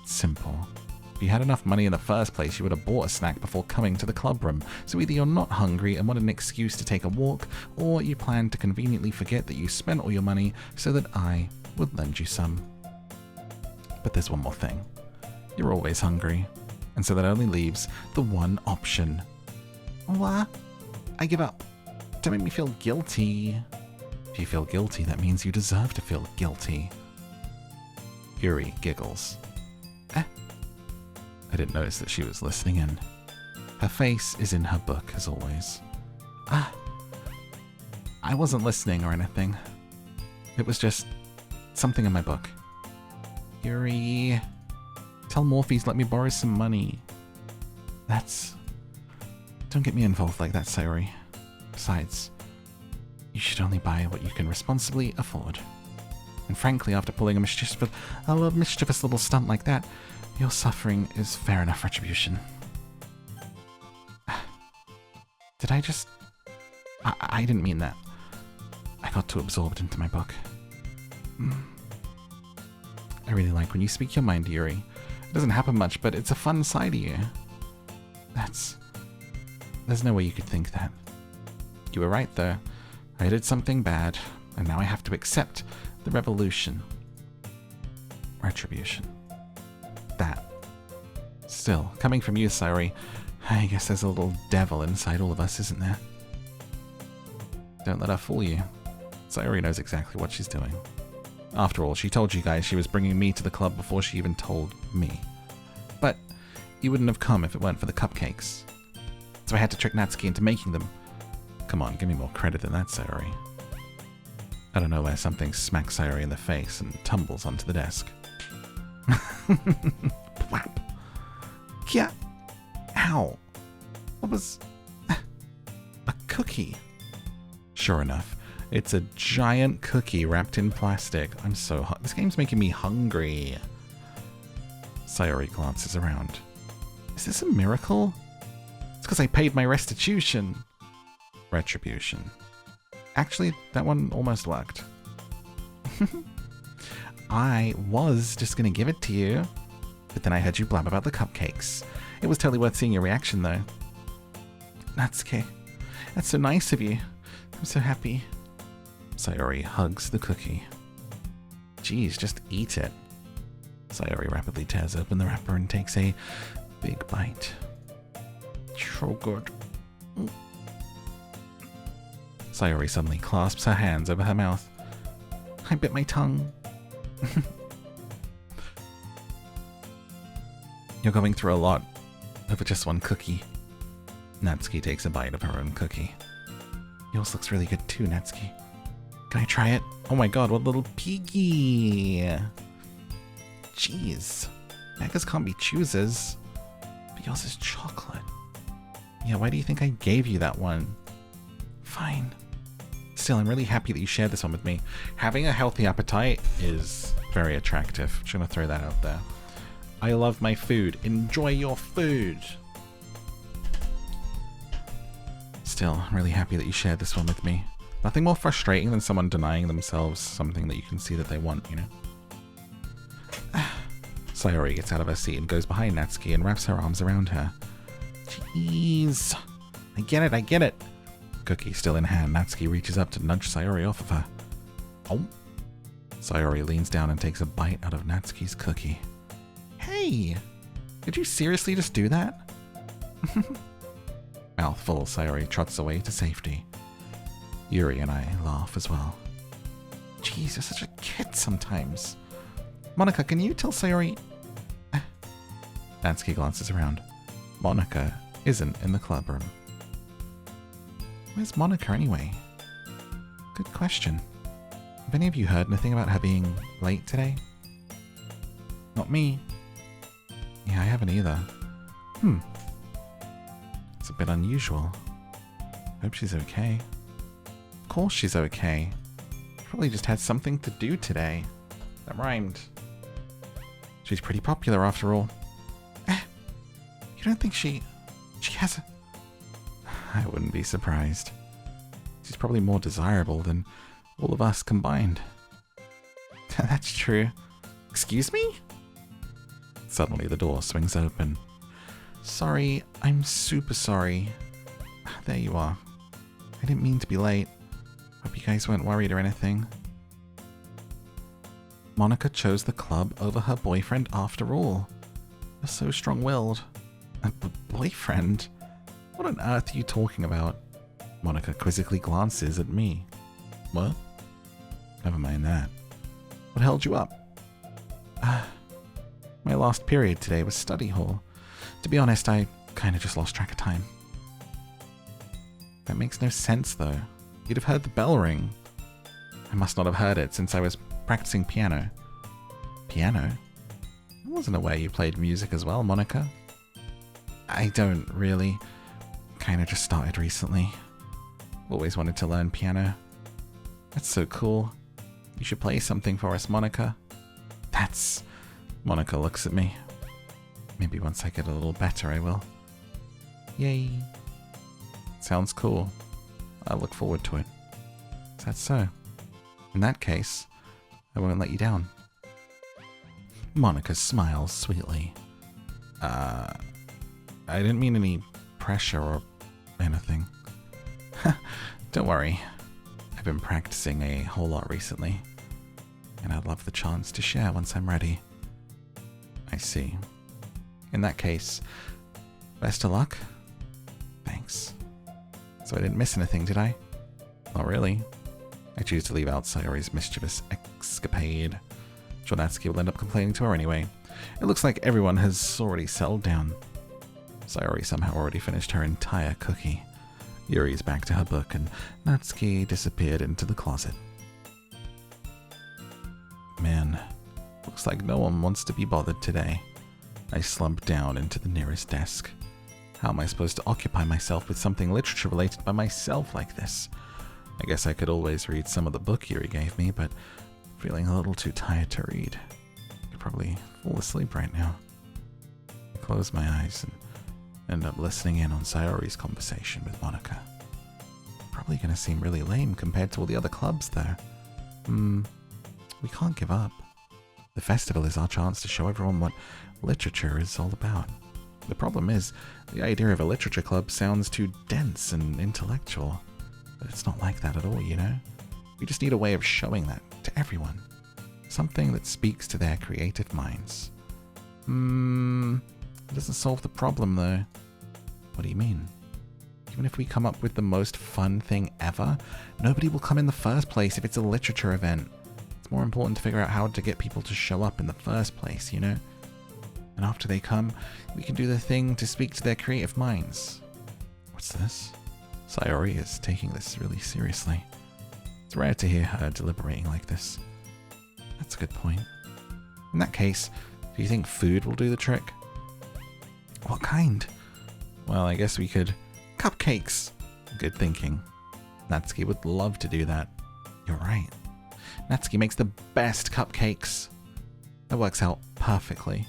Simple. If you had enough money in the first place, you would have bought a snack before coming to the club room. So either you're not hungry and want an excuse to take a walk, or you plan to conveniently forget that you spent all your money so that I would lend you some. But there's one more thing. You're always hungry. And so that only leaves the one option. What? I give up. Don't make me feel guilty. If you feel guilty, that means you deserve to feel guilty. Yuri giggles. I didn't notice that she was listening in. Her face is in her book, as always. I wasn't listening or anything. It was just something in my book. Yuri, tell Morphe's let me borrow some money. Don't get me involved like that, Sayori. Besides, you should only buy what you can responsibly afford. And frankly, after pulling a mischievous little stunt like that, your suffering is fair enough retribution. Did I just... I didn't mean that. I got too absorbed into my book. I really like when you speak your mind, Yuri. It doesn't happen much, but it's a fun side of you. There's no way you could think that. You were right, though. I did something bad, and now I have to accept the revolution. Retribution. That. Still, coming from you, Sayori, I guess there's a little devil inside all of us, isn't there? Don't let her fool you. Sayori knows exactly what she's doing. After all, she told you guys she was bringing me to the club before she even told me. But you wouldn't have come if it weren't for the cupcakes. So I had to trick Natsuki into making them. Come on, give me more credit than that, Sayori. I don't know where something smacks Sayori in the face and tumbles onto the desk. Whap. Yeah. Ow. What was... a cookie. Sure enough, it's a giant cookie wrapped in plastic. I'm so hot. This game's making me hungry. Sayori glances around. Is this a miracle? It's because I paid my restitution. Retribution. Actually, that one almost worked. I was just going to give it to you, but then I heard you blab about the cupcakes. It was totally worth seeing your reaction, though. Natsuki, that's so nice of you. I'm so happy. Sayori hugs the cookie. Geez, just eat it. Sayori rapidly tears open the wrapper and takes a big bite. So good. Sayori suddenly clasps her hands over her mouth. I bit my tongue. You're going through a lot over just one cookie. Natsuki takes a bite of her own cookie. Yours looks really good too, Natsuki. Can I try it? Oh my god, what little piggy! Jeez. Beggars can't be choosers. But yours is chocolate. Yeah, why do you think I gave you that one? Fine. Still, I'm really happy that you shared this one with me. Having a healthy appetite is very attractive. Just gonna throw that out there. I love my food. Enjoy your food! Still, I'm really happy that you shared this one with me. Nothing more frustrating than someone denying themselves something that you can see that they want, you know? Sayori gets out of her seat and goes behind Natsuki and wraps her arms around her. Jeez. I get it. Cookie still in hand, Natsuki reaches up to nudge Sayori off of her. Oh. Sayori leans down and takes a bite out of Natsuki's cookie. Hey! Did you seriously just do that? Mouthful, Sayori trots away to safety. Yuri and I laugh as well. Jeez, you're such a kid sometimes. Monika, can you tell Sayori... Natsuki glances around. Monika isn't in the club room. Where's Monika anyway? Good question. Have any of you heard anything about her being late today? Not me. Yeah, I haven't either. It's a bit unusual. Hope she's okay. Of course she's okay. Probably just had something to do today. That rhymed. She's pretty popular after all. You don't think she has a... I wouldn't be surprised. She's probably more desirable than all of us combined. That's true. Excuse me? Suddenly the door swings open. Sorry, I'm super sorry. There you are. I didn't mean to be late. Hope you guys weren't worried or anything. Monica chose the club over her boyfriend after all. You're so strong-willed. A boyfriend? What on earth are you talking about? Monica quizzically glances at me. What? Never mind that. What held you up? My last period today was study hall. To be honest, I kind of just lost track of time. That makes no sense, though. You'd have heard the bell ring. I must not have heard it since I was practicing piano. Piano? I wasn't aware you played music as well, Monica. I don't really. Kind of just started recently. Always wanted to learn piano. That's so cool. You should play something for us, Monica. That's... Monica looks at me. Maybe once I get a little better, I will. Yay. Sounds cool. I look forward to it. Is that so? In that case, I won't let you down. Monica smiles sweetly. I didn't mean any pressure or anything. Don't worry. I've been practicing a whole lot recently, and I'd love the chance to share once I'm ready. I see. In that case, best of luck. Thanks. So I didn't miss anything, did I? Not really. I choose to leave out Sayori's mischievous escapade. Sure, Natsuki will end up complaining to her anyway. It looks like everyone has already settled down. Sayori somehow already finished her entire cookie. Yuri's back to her book, and Natsuki disappeared into the closet. Man, looks like no one wants to be bothered today. I slump down into the nearest desk. How am I supposed to occupy myself with something literature-related by myself like this? I guess I could always read some of the book Yuri gave me, but feeling a little too tired to read. I could probably fall asleep right now. I close my eyes and end up listening in on Sayori's conversation with Monica. Probably gonna seem really lame compared to all the other clubs, though. We can't give up. The festival is our chance to show everyone what literature is all about. The problem is, the idea of a literature club sounds too dense and intellectual. But it's not like that at all, you know? We just need a way of showing that to everyone. Something that speaks to their creative minds. It doesn't solve the problem, though. What do you mean? Even if we come up with the most fun thing ever, nobody will come in the first place if it's a literature event. It's more important to figure out how to get people to show up in the first place, you know? And after they come, we can do the thing to speak to their creative minds. What's this? Sayori is taking this really seriously. It's rare to hear her deliberating like this. That's a good point. In that case, do you think food will do the trick? What kind? Well, I guess we could... Cupcakes! Good thinking. Natsuki would love to do that. You're right. Natsuki makes the best cupcakes. That works out perfectly.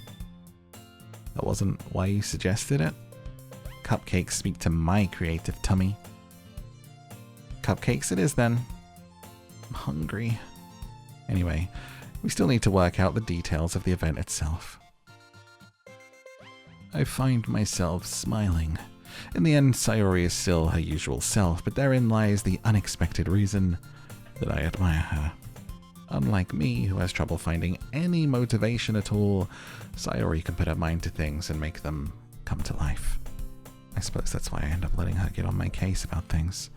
That wasn't why you suggested it? Cupcakes speak to my creative tummy. Cupcakes it is then. I'm hungry. Anyway, we still need to work out the details of the event itself. I find myself smiling. In the end, Sayori is still her usual self, but therein lies the unexpected reason that I admire her. Unlike me, who has trouble finding any motivation at all, Sayori can put her mind to things and make them come to life. I suppose that's why I end up letting her get on my case about things.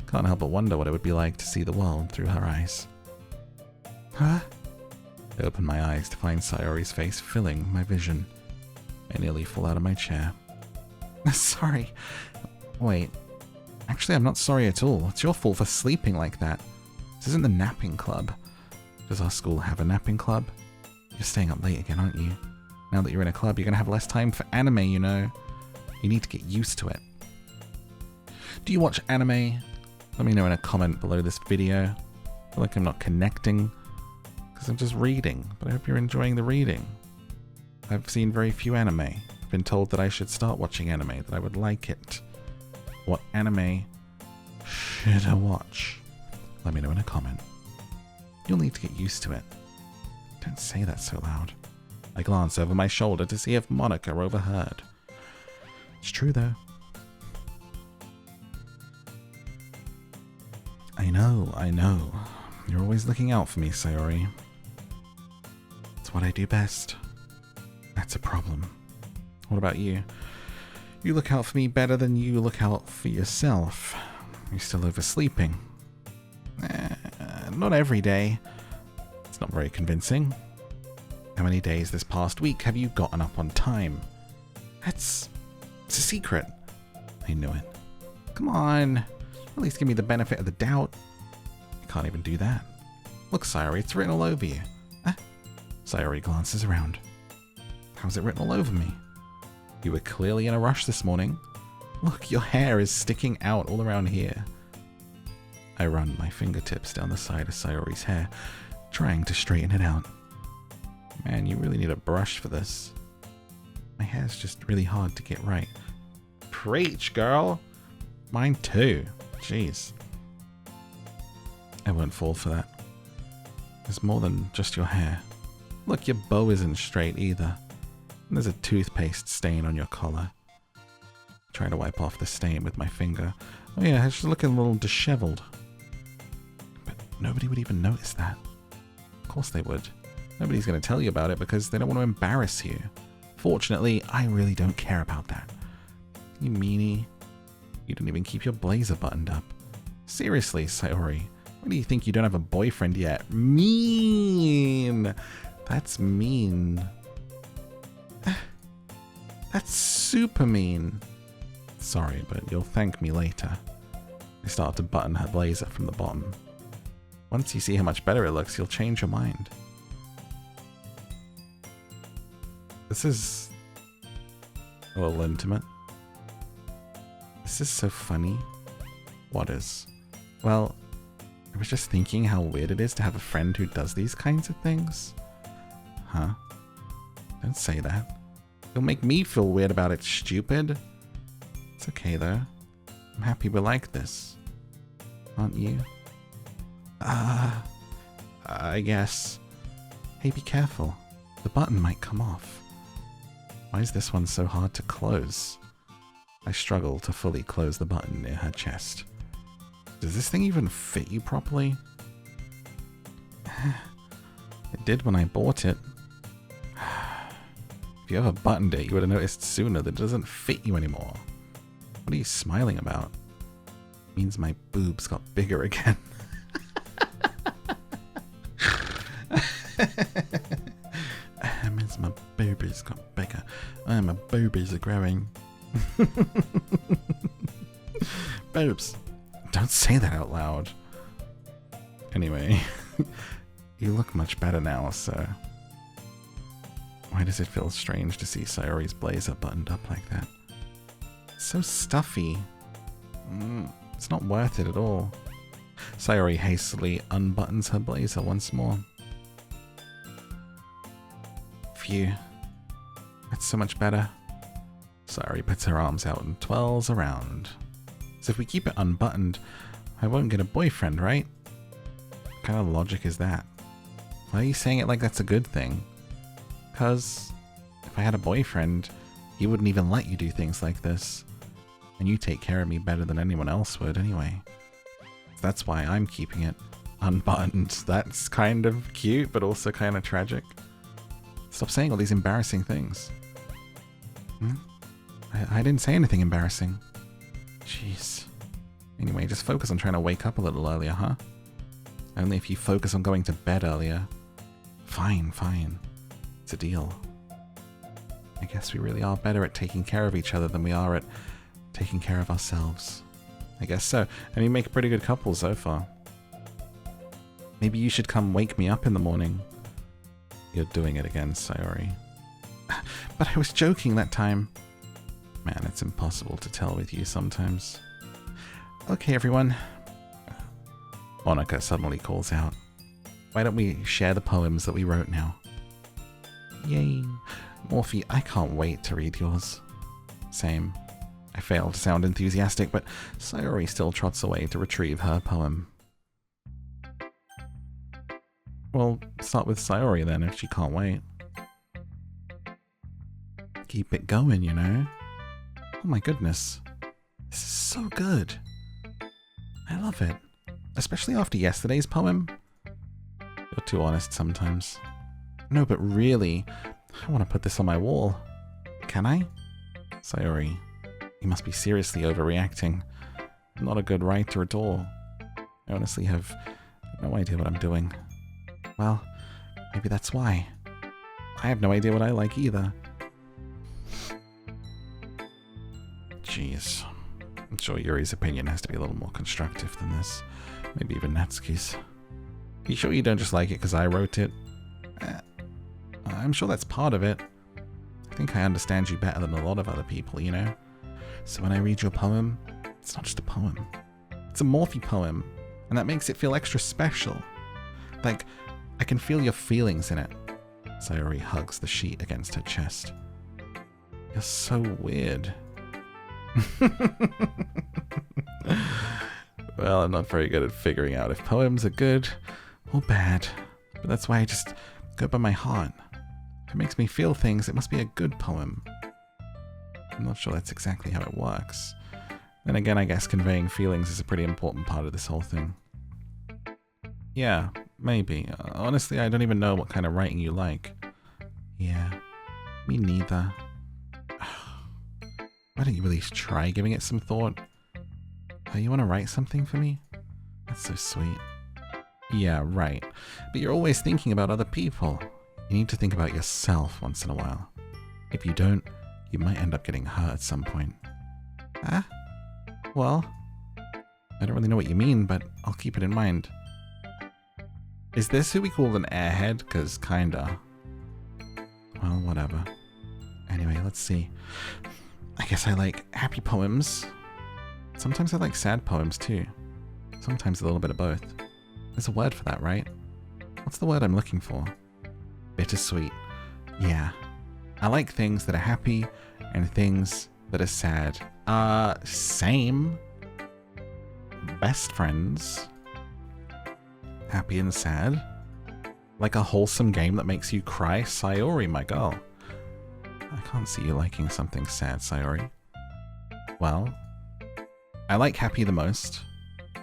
Can't help but wonder what it would be like to see the world through her eyes. Huh? I open my eyes to find Sayori's face filling my vision. I nearly fall out of my chair. Sorry. Wait. Actually, I'm not sorry at all. It's your fault for sleeping like that. This isn't the napping club. Does our school have a napping club? You're staying up late again, aren't you? Now that you're in a club, you're going to have less time for anime, you know. You need to get used to it. Do you watch anime? Let me know in a comment below this video. I feel like I'm not connecting because I'm just reading, but I hope you're enjoying the reading. I've seen very few anime. I've been told that I should start watching anime, that I would like it. What anime should I watch? Let me know in a comment. You'll need to get used to it. Don't say that so loud. I glance over my shoulder to see if Monica overheard. It's true, though. I know. You're always looking out for me, Sayori. It's what I do best. That's a problem. What about you? You look out for me better than you look out for yourself. You're still oversleeping. Not every day. It's not very convincing. How many days this past week have you gotten up on time? It's a secret. I knew it. Come on. At least give me the benefit of the doubt. You can't even do that. Look, Sayori, it's written all over you. Sayori glances around. How's it written all over me? You were clearly in a rush this morning. Look, your hair is sticking out all around here. I run my fingertips down the side of Sayori's hair, trying to straighten it out. Man, you really need a brush for this. My hair's just really hard to get right. Preach, girl! Mine too. Jeez. I won't fall for that. There's more than just your hair. Look, your bow isn't straight either. And there's a toothpaste stain on your collar. Trying to wipe off the stain with my finger. Oh yeah, it's looking a little disheveled. But nobody would even notice that. Of course they would. Nobody's going to tell you about it because they don't want to embarrass you. Fortunately, I really don't care about that. You meanie. You didn't even keep your blazer buttoned up. Seriously, Sayori. What do you think, you don't have a boyfriend yet? Mean! That's mean. That's super mean. Sorry, but you'll thank me later. I start to button her blazer from the bottom. Once you see how much better it looks, you'll change your mind. This is a little intimate. This is so funny. What is? Well, I was just thinking how weird it is to have a friend who does these kinds of things. Huh? Don't say that. You'll make me feel weird about it, stupid. It's okay, though. I'm happy we're like this. Aren't you? I guess. Hey, be careful. The button might come off. Why is this one so hard to close? I struggle to fully close the button near her chest. Does this thing even fit you properly? It did when I bought it. If you ever buttoned it, you would have noticed sooner that it doesn't fit you anymore. What are you smiling about? It means my boobs got bigger again. It means my boobies got bigger. My boobies are growing. Boobs. Don't say that out loud. Anyway, you look much better now, so... Why does it feel strange to see Sayori's blazer buttoned up like that? It's so stuffy. It's not worth it at all. Sayori hastily unbuttons her blazer once more. Phew. That's so much better. Sayori puts her arms out and twirls around. So if we keep it unbuttoned, I won't get a boyfriend, right? What kind of logic is that? Why are you saying it like that's a good thing? Because if I had a boyfriend, he wouldn't even let you do things like this. And you take care of me better than anyone else would anyway. So that's why I'm keeping it unbuttoned. That's kind of cute, but also kind of tragic. Stop saying all these embarrassing things. I didn't say anything embarrassing. Jeez. Anyway, just focus on trying to wake up a little earlier, huh? Only if you focus on going to bed earlier. Fine, fine. It's a deal. I guess we really are better at taking care of each other than we are at taking care of ourselves. I guess so. And we make a pretty good couple so far. Maybe you should come wake me up in the morning. You're doing it again, Sayori. But I was joking that time. Man, it's impossible to tell with you sometimes. Okay, everyone. Monica suddenly calls out. Why don't we share the poems that we wrote now? Yay. Morphe, I can't wait to read yours. Same. I fail to sound enthusiastic, but Sayori still trots away to retrieve her poem. Well, start with Sayori then, if she can't wait. Keep it going, you know? Oh my goodness. This is so good. I love it. Especially after yesterday's poem. You're too honest sometimes. No, but really, I want to put this on my wall. Can I? Sayori, you must be seriously overreacting. I'm not a good writer at all. I honestly have no idea what I'm doing. Well, maybe that's why. I have no idea what I like either. Jeez. I'm sure Yuri's opinion has to be a little more constructive than this. Maybe even Natsuki's. Are you sure you don't just like it because I wrote it? I'm sure that's part of it. I think I understand you better than a lot of other people, you know? So when I read your poem, it's not just a poem. It's a Morphy poem, and that makes it feel extra special. Like, I can feel your feelings in it. Sayori hugs the sheet against her chest. You're so weird. Well, I'm not very good at figuring out if poems are good or bad, but that's why I just go by my heart. If it makes me feel things, it must be a good poem. I'm not sure that's exactly how it works. Then again, I guess conveying feelings is a pretty important part of this whole thing. Yeah, maybe. Honestly, I don't even know what kind of writing you like. Yeah, me neither. Why don't you at least try giving it some thought? Oh, you want to write something for me? That's so sweet. Yeah, right. But you're always thinking about other people. You need to think about yourself once in a while. If you don't, you might end up getting hurt at some point. Ah? Well, I don't really know what you mean, but I'll keep it in mind. Is this who we call an airhead? 'Cause kinda. Well, whatever. Anyway, let's see. I guess I like happy poems. Sometimes I like sad poems too. Sometimes a little bit of both. There's a word for that, right? What's the word I'm looking for? Bittersweet. Yeah. I like things that are happy and things that are sad. Same. Best friends. Happy and sad. Like a wholesome game that makes you cry. Sayori, my girl. I can't see you liking something sad, Sayori. Well, I like happy the most,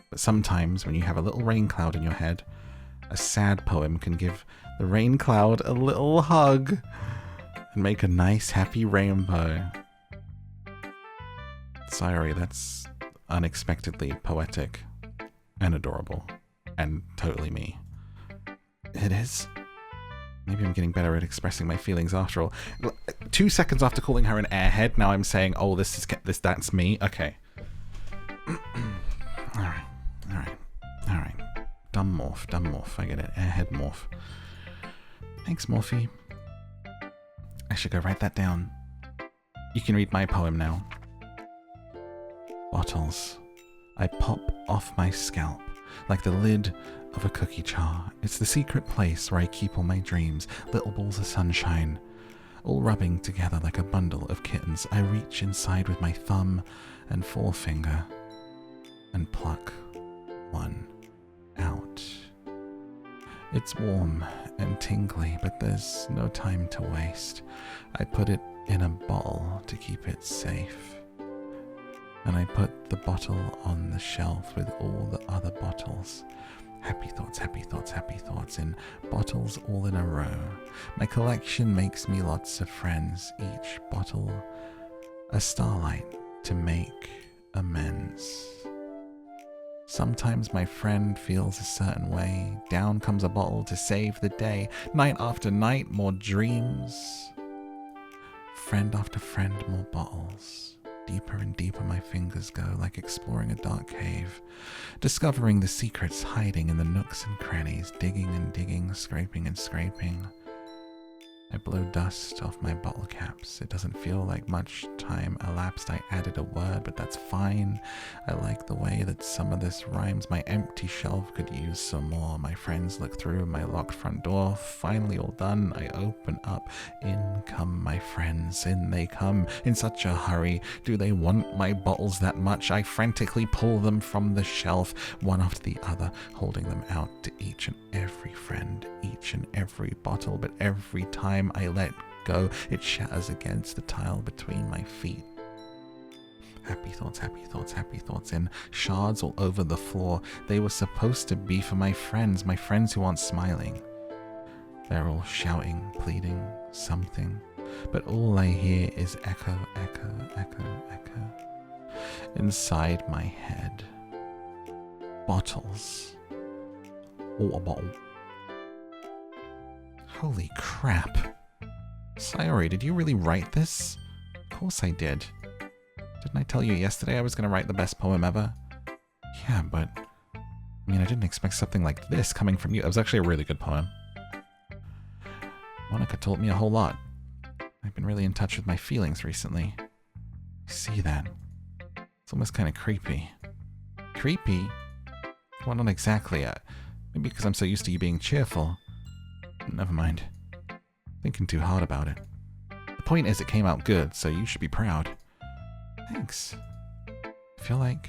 but sometimes when you have a little rain cloud in your head, a sad poem can give the rain cloud a little hug and make a nice happy rainbow. Sayori, that's unexpectedly poetic and adorable and totally me. It is. Maybe I'm getting better at expressing my feelings after all. 2 seconds after calling her an airhead, now I'm saying, oh, that's me. Okay. Alright. Dumb morph. I get it. Airhead morph. Thanks, Morphy. I should go write that down. You can read my poem now. Bottles. I pop off my scalp like the lid of a cookie jar. It's the secret place where I keep all my dreams, little balls of sunshine, all rubbing together like a bundle of kittens. I reach inside with my thumb and forefinger and pluck one out. It's warm and tingly, but there's no time to waste. I put it in a bottle to keep it safe. And I put the bottle on the shelf with all the other bottles. Happy thoughts in bottles all in a row. My collection makes me lots of friends, each bottle a starlight to make amends. Sometimes my friend feels a certain way. Down comes a bottle to save the day. Night after night, more dreams. Friend after friend, more bottles. Deeper and deeper my fingers go, like exploring a dark cave, discovering the secrets hiding in the nooks and crannies, digging and digging, scraping and scraping. I blow dust off my bottle caps. It doesn't feel like much time time elapsed, I added a word, but that's fine. I like the way that some of this rhymes. My empty shelf could use some more. My friends look through my locked front door. Finally all done, I open up. In come my friends, in they come, in such a hurry. Do they want my bottles that much? I frantically pull them from the shelf, one after the other, holding them out to each and every friend, each and every bottle, but every time I let go, it shatters against the tile between my feet. Happy thoughts, happy thoughts, happy thoughts in shards all over the floor. They were supposed to be for my friends who aren't smiling. They're all shouting, pleading, something, but all I hear is echo, echo, echo, echo. Inside my head, bottles. Oh, a bottle. Holy crap. Sayori, did you really write this? Of course I did. Didn't I tell you yesterday I was going to write the best poem ever? Yeah, but I mean, I didn't expect something like this coming from you. It was actually a really good poem. Monica taught me a whole lot. I've been really in touch with my feelings recently. I see that. It's almost kind of creepy. Creepy? Well, not exactly. Maybe because I'm so used to you being cheerful. Never mind. Thinking too hard about it. The point is it came out good, so you should be proud. Thanks. I feel like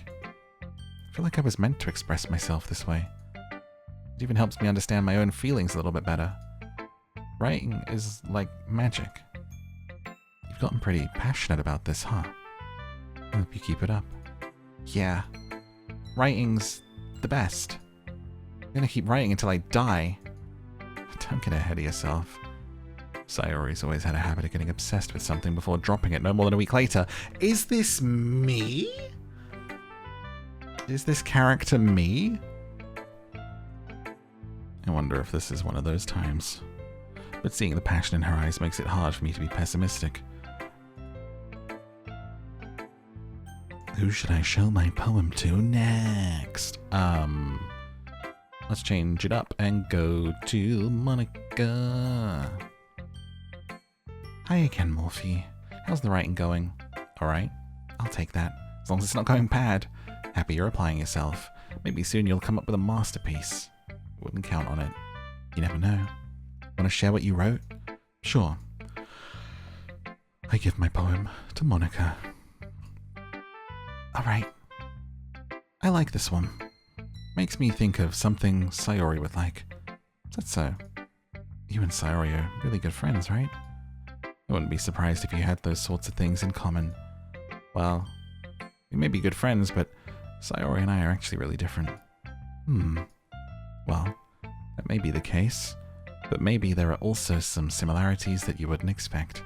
I was meant to express myself this way. It even helps me understand my own feelings a little bit better. Writing is like magic. You've gotten pretty passionate about this, huh? I hope you keep it up. Yeah. Writing's the best. I'm gonna keep writing until I die. Don't get ahead of yourself. Sayori's always had a habit of getting obsessed with something before dropping it no more than a week later. Is this me? Is this character me? I wonder if this is one of those times. But seeing the passion in her eyes makes it hard for me to be pessimistic. Who should I show my poem to next? Let's change it up and go to Monica. Hi again, Morphe. How's the writing going? Alright, I'll take that. As long as it's not going bad. Happy you're applying yourself. Maybe soon you'll come up with a masterpiece. Wouldn't count on it. You never know. Want to share what you wrote? Sure. I give my poem to Monica. Alright. I like this one. Makes me think of something Sayori would like. Is that so? You and Sayori are really good friends, right? I wouldn't be surprised if you had those sorts of things in common. Well, we may be good friends, but Sayori and I are actually really different. Well, that may be the case, but maybe there are also some similarities that you wouldn't expect.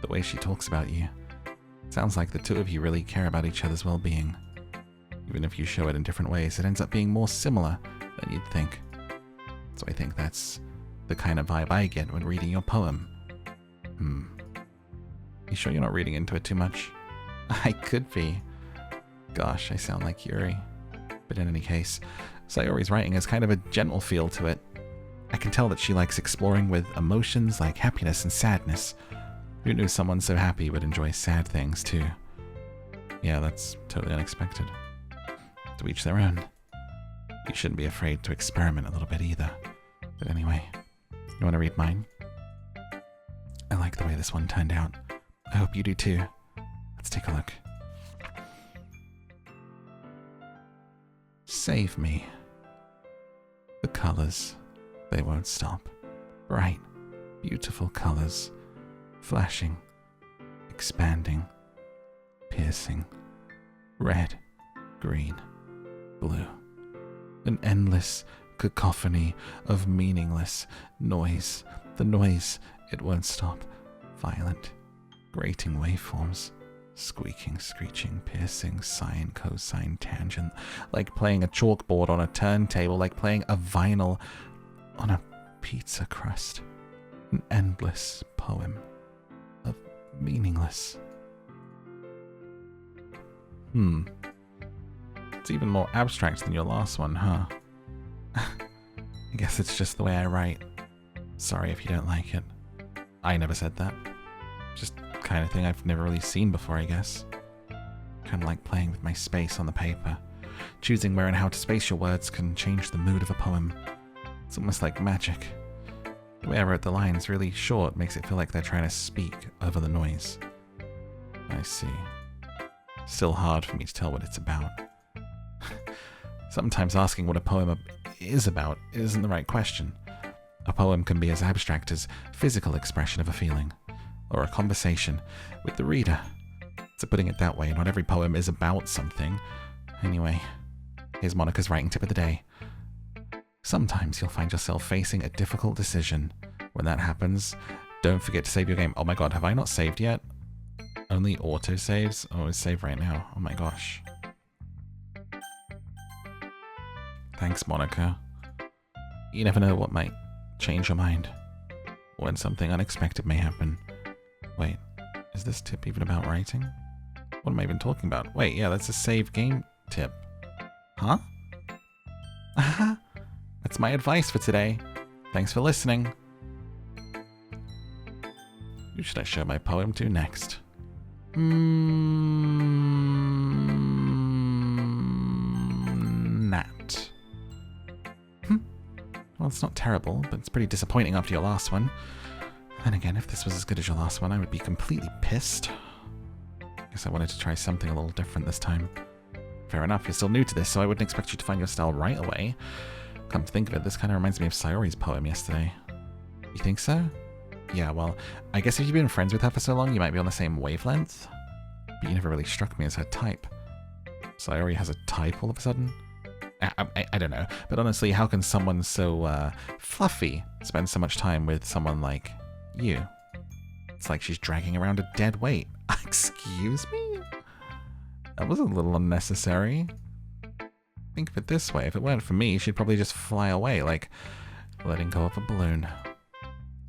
The way she talks about you. It sounds like the two of you really care about each other's well-being. Even if you show it in different ways, it ends up being more similar than you'd think. So I think that's the kind of vibe I get when reading your poem. You sure you're not reading into it too much? I could be. Gosh, I sound like Yuri. But in any case, Sayori's writing has kind of a gentle feel to it. I can tell that she likes exploring with emotions like happiness and sadness. Who knew someone so happy would enjoy sad things too? Yeah, that's totally unexpected. To each their own. You shouldn't be afraid to experiment a little bit either. But anyway, you want to read mine? I like the way this one turned out. I hope you do too. Let's take a look. Save me. The colors, they won't stop. Bright, beautiful colors. Flashing, expanding, piercing. Red, green, blue. An endless cacophony of meaningless noise. The noise, it won't stop. Violent, grating waveforms. Squeaking, screeching, piercing, sine, cosine, tangent. Like playing a chalkboard on a turntable. Like playing a vinyl on a pizza crust. An endless poem of meaningless. It's even more abstract than your last one, huh? I guess it's just the way I write. Sorry if you don't like it. I never said that. Just kind of thing I've never really seen before, I guess. Kind of like playing with my space on the paper. Choosing where and how to space your words can change the mood of a poem. It's almost like magic. The way I wrote the lines really short makes it feel like they're trying to speak over the noise. I see. Still hard for me to tell what it's about. Sometimes asking what a poem is about isn't the right question. A poem can be as abstract as physical expression of a feeling, or a conversation with the reader. So putting it that way, not every poem is about something. Anyway, here's Monica's writing tip of the day. Sometimes you'll find yourself facing a difficult decision. When that happens, don't forget to save your game. Oh my god, have I not saved yet? Only auto saves? Oh, it's saved right now. Oh my gosh. Thanks, Monica. You never know what might change your mind. When something unexpected may happen. Wait, is this tip even about writing? What am I even talking about? Wait, yeah, that's a save game tip. Huh? Aha! That's my advice for today. Thanks for listening. Who should I show my poem to next? Nat. Well, it's not terrible, but it's pretty disappointing after your last one. Then again, if this was as good as your last one, I would be completely pissed. Guess I wanted to try something a little different this time. Fair enough, you're still new to this, so I wouldn't expect you to find your style right away. Come to think of it, this kind of reminds me of Sayori's poem yesterday. You think so? Yeah, well, I guess if you've been friends with her for so long, you might be on the same wavelength. But you never really struck me as her type. Sayori has a type all of a sudden? I don't know, but honestly, how can someone so fluffy spend so much time with someone like you? It's like she's dragging around a dead weight. Excuse me? That was a little unnecessary. Think of it this way, if it weren't for me, she'd probably just fly away, like letting go of a balloon.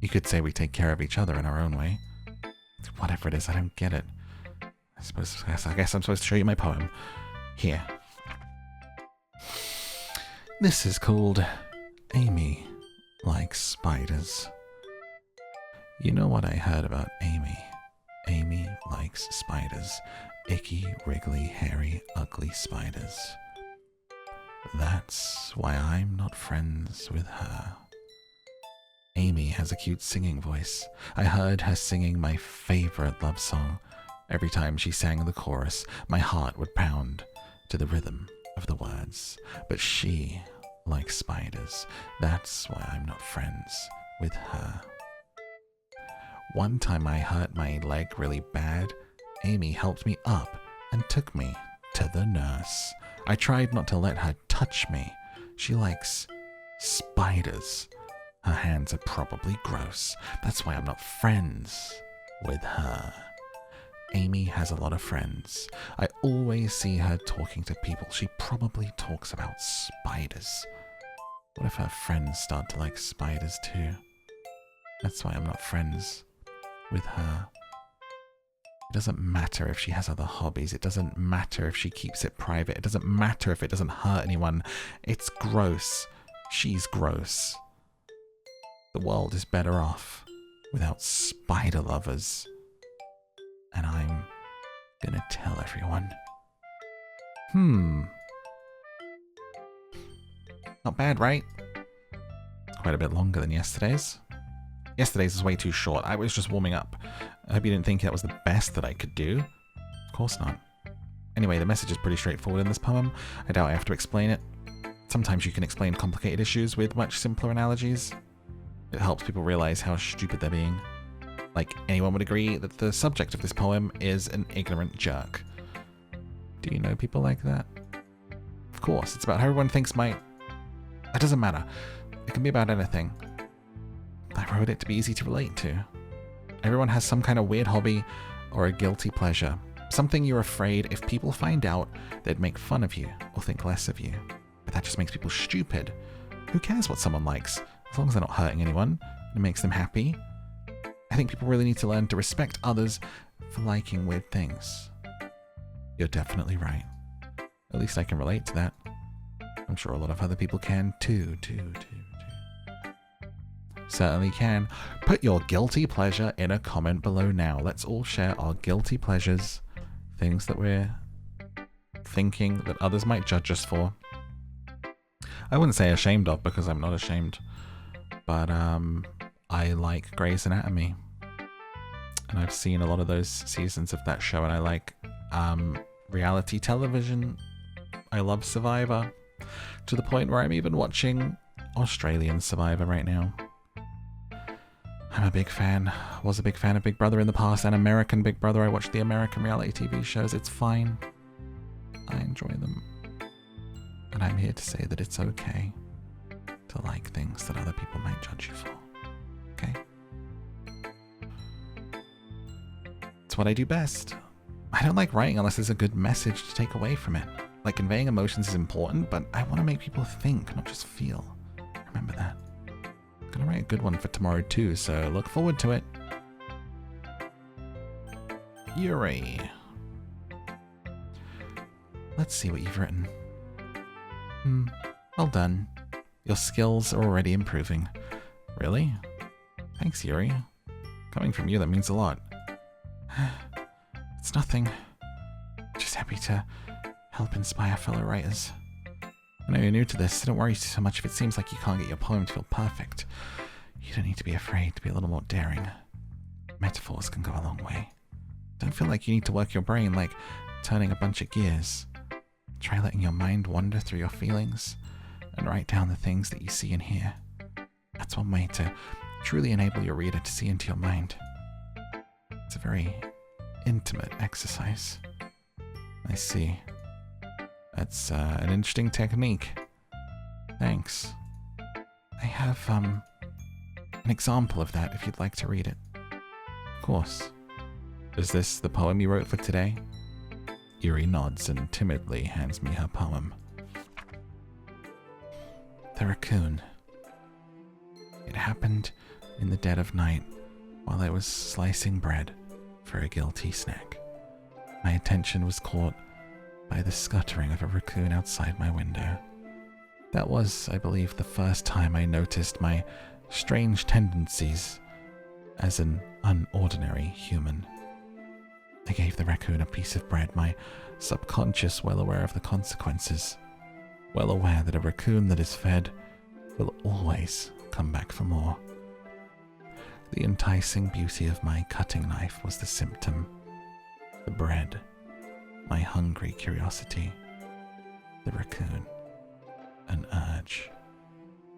You could say we take care of each other in our own way. Whatever it is, I don't get it. I guess I'm supposed to show you my poem. Here. This is called Amy Likes Spiders. You know what I heard about Amy? Amy likes spiders. Icky, wriggly, hairy, ugly spiders. That's why I'm not friends with her. Amy has a cute singing voice. I heard her singing my favorite love song. Every time she sang the chorus, my heart would pound to the rhythm of the words. But she likes spiders. That's why I'm not friends with her. One time I hurt my leg really bad. Amy helped me up and took me to the nurse. I tried not to let her touch me. She likes spiders. Her hands are probably gross. That's why I'm not friends with her. Amy has a lot of friends. I always see her talking to people. She probably talks about spiders. What if her friends start to like spiders too? That's why I'm not friends with her. It doesn't matter if she has other hobbies. It doesn't matter if she keeps it private. It doesn't matter if it doesn't hurt anyone. It's gross. She's gross. The world is better off without spider lovers. And I'm gonna tell everyone. Not bad, right? It's quite a bit longer than yesterday's. Yesterday's is way too short. I was just warming up. I hope you didn't think that was the best that I could do. Of course not. Anyway, the message is pretty straightforward in this poem. I doubt I have to explain it. Sometimes you can explain complicated issues with much simpler analogies. It helps people realize how stupid they're being. Like, anyone would agree that the subject of this poem is an ignorant jerk. Do you know people like that? Of course, it's about how everyone thinks It doesn't matter. It can be about anything. I wrote it to be easy to relate to. Everyone has some kind of weird hobby or a guilty pleasure. Something you're afraid if people find out, they'd make fun of you or think less of you. But that just makes people stupid. Who cares what someone likes? As long as they're not hurting anyone, and it makes them happy. I think people really need to learn to respect others for liking weird things. You're definitely right. At least I can relate to that. I'm sure a lot of other people can too. certainly can. Put your guilty pleasure in a comment below now. Let's all share our guilty pleasures, things that we're thinking that others might judge us for. I wouldn't say ashamed of, because I'm not ashamed, but I like Grey's Anatomy, and I've seen a lot of those seasons of that show, and I like reality television. I love Survivor, to the point where I'm even watching Australian Survivor right now. I'm a big fan, was a big fan of Big Brother in the past, and American Big Brother. I watch the American reality TV shows. It's fine. I enjoy them. And I'm here to say that it's okay to like things that other people might judge you for. Okay? It's what I do best. I don't like writing unless there's a good message to take away from it. Like, conveying emotions is important, but I want to make people think, not just feel. Remember that. I'm going to write a good one for tomorrow too, so look forward to it. Yuri. Let's see what you've written. Well done. Your skills are already improving. Really? Thanks, Yuri. Coming from you, that means a lot. It's nothing. Just happy to help inspire fellow writers. I know you're new to this, so don't worry so much if it seems like you can't get your poem to feel perfect. You don't need to be afraid to be a little more daring. Metaphors can go a long way. Don't feel like you need to work your brain like turning a bunch of gears. Try letting your mind wander through your feelings and write down the things that you see and hear. That's one way to truly enable your reader to see into your mind. It's a very intimate exercise. I see. That's an interesting technique. Thanks. I have an example of that if you'd like to read it. Of course. Is this the poem you wrote for today? Yuri nods and timidly hands me her poem. The Raccoon. It happened in the dead of night while I was slicing bread for a guilty snack. My attention was caught by the scuttering of a raccoon outside my window. That was, I believe, the first time I noticed my strange tendencies as an unordinary human. I gave the raccoon a piece of bread, my subconscious well aware of the consequences, well aware that a raccoon that is fed will always come back for more. The enticing beauty of my cutting knife was the symptom. The bread, my hungry curiosity. The raccoon, an urge.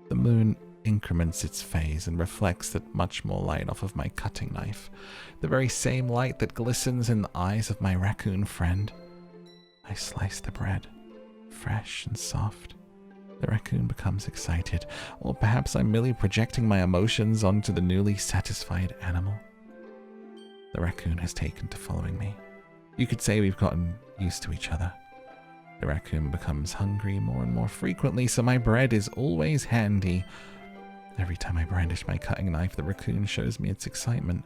The moon increments its phase and reflects that much more light off of my cutting knife, the very same light that glistens in the eyes of my raccoon friend. I slice the bread, fresh and soft. The raccoon becomes excited, or perhaps I'm merely projecting my emotions onto the newly satisfied animal. The raccoon has taken to following me. You could say we've gotten used to each other. The raccoon becomes hungry more and more frequently, so my bread is always handy. Every time I brandish my cutting knife, the raccoon shows me its excitement.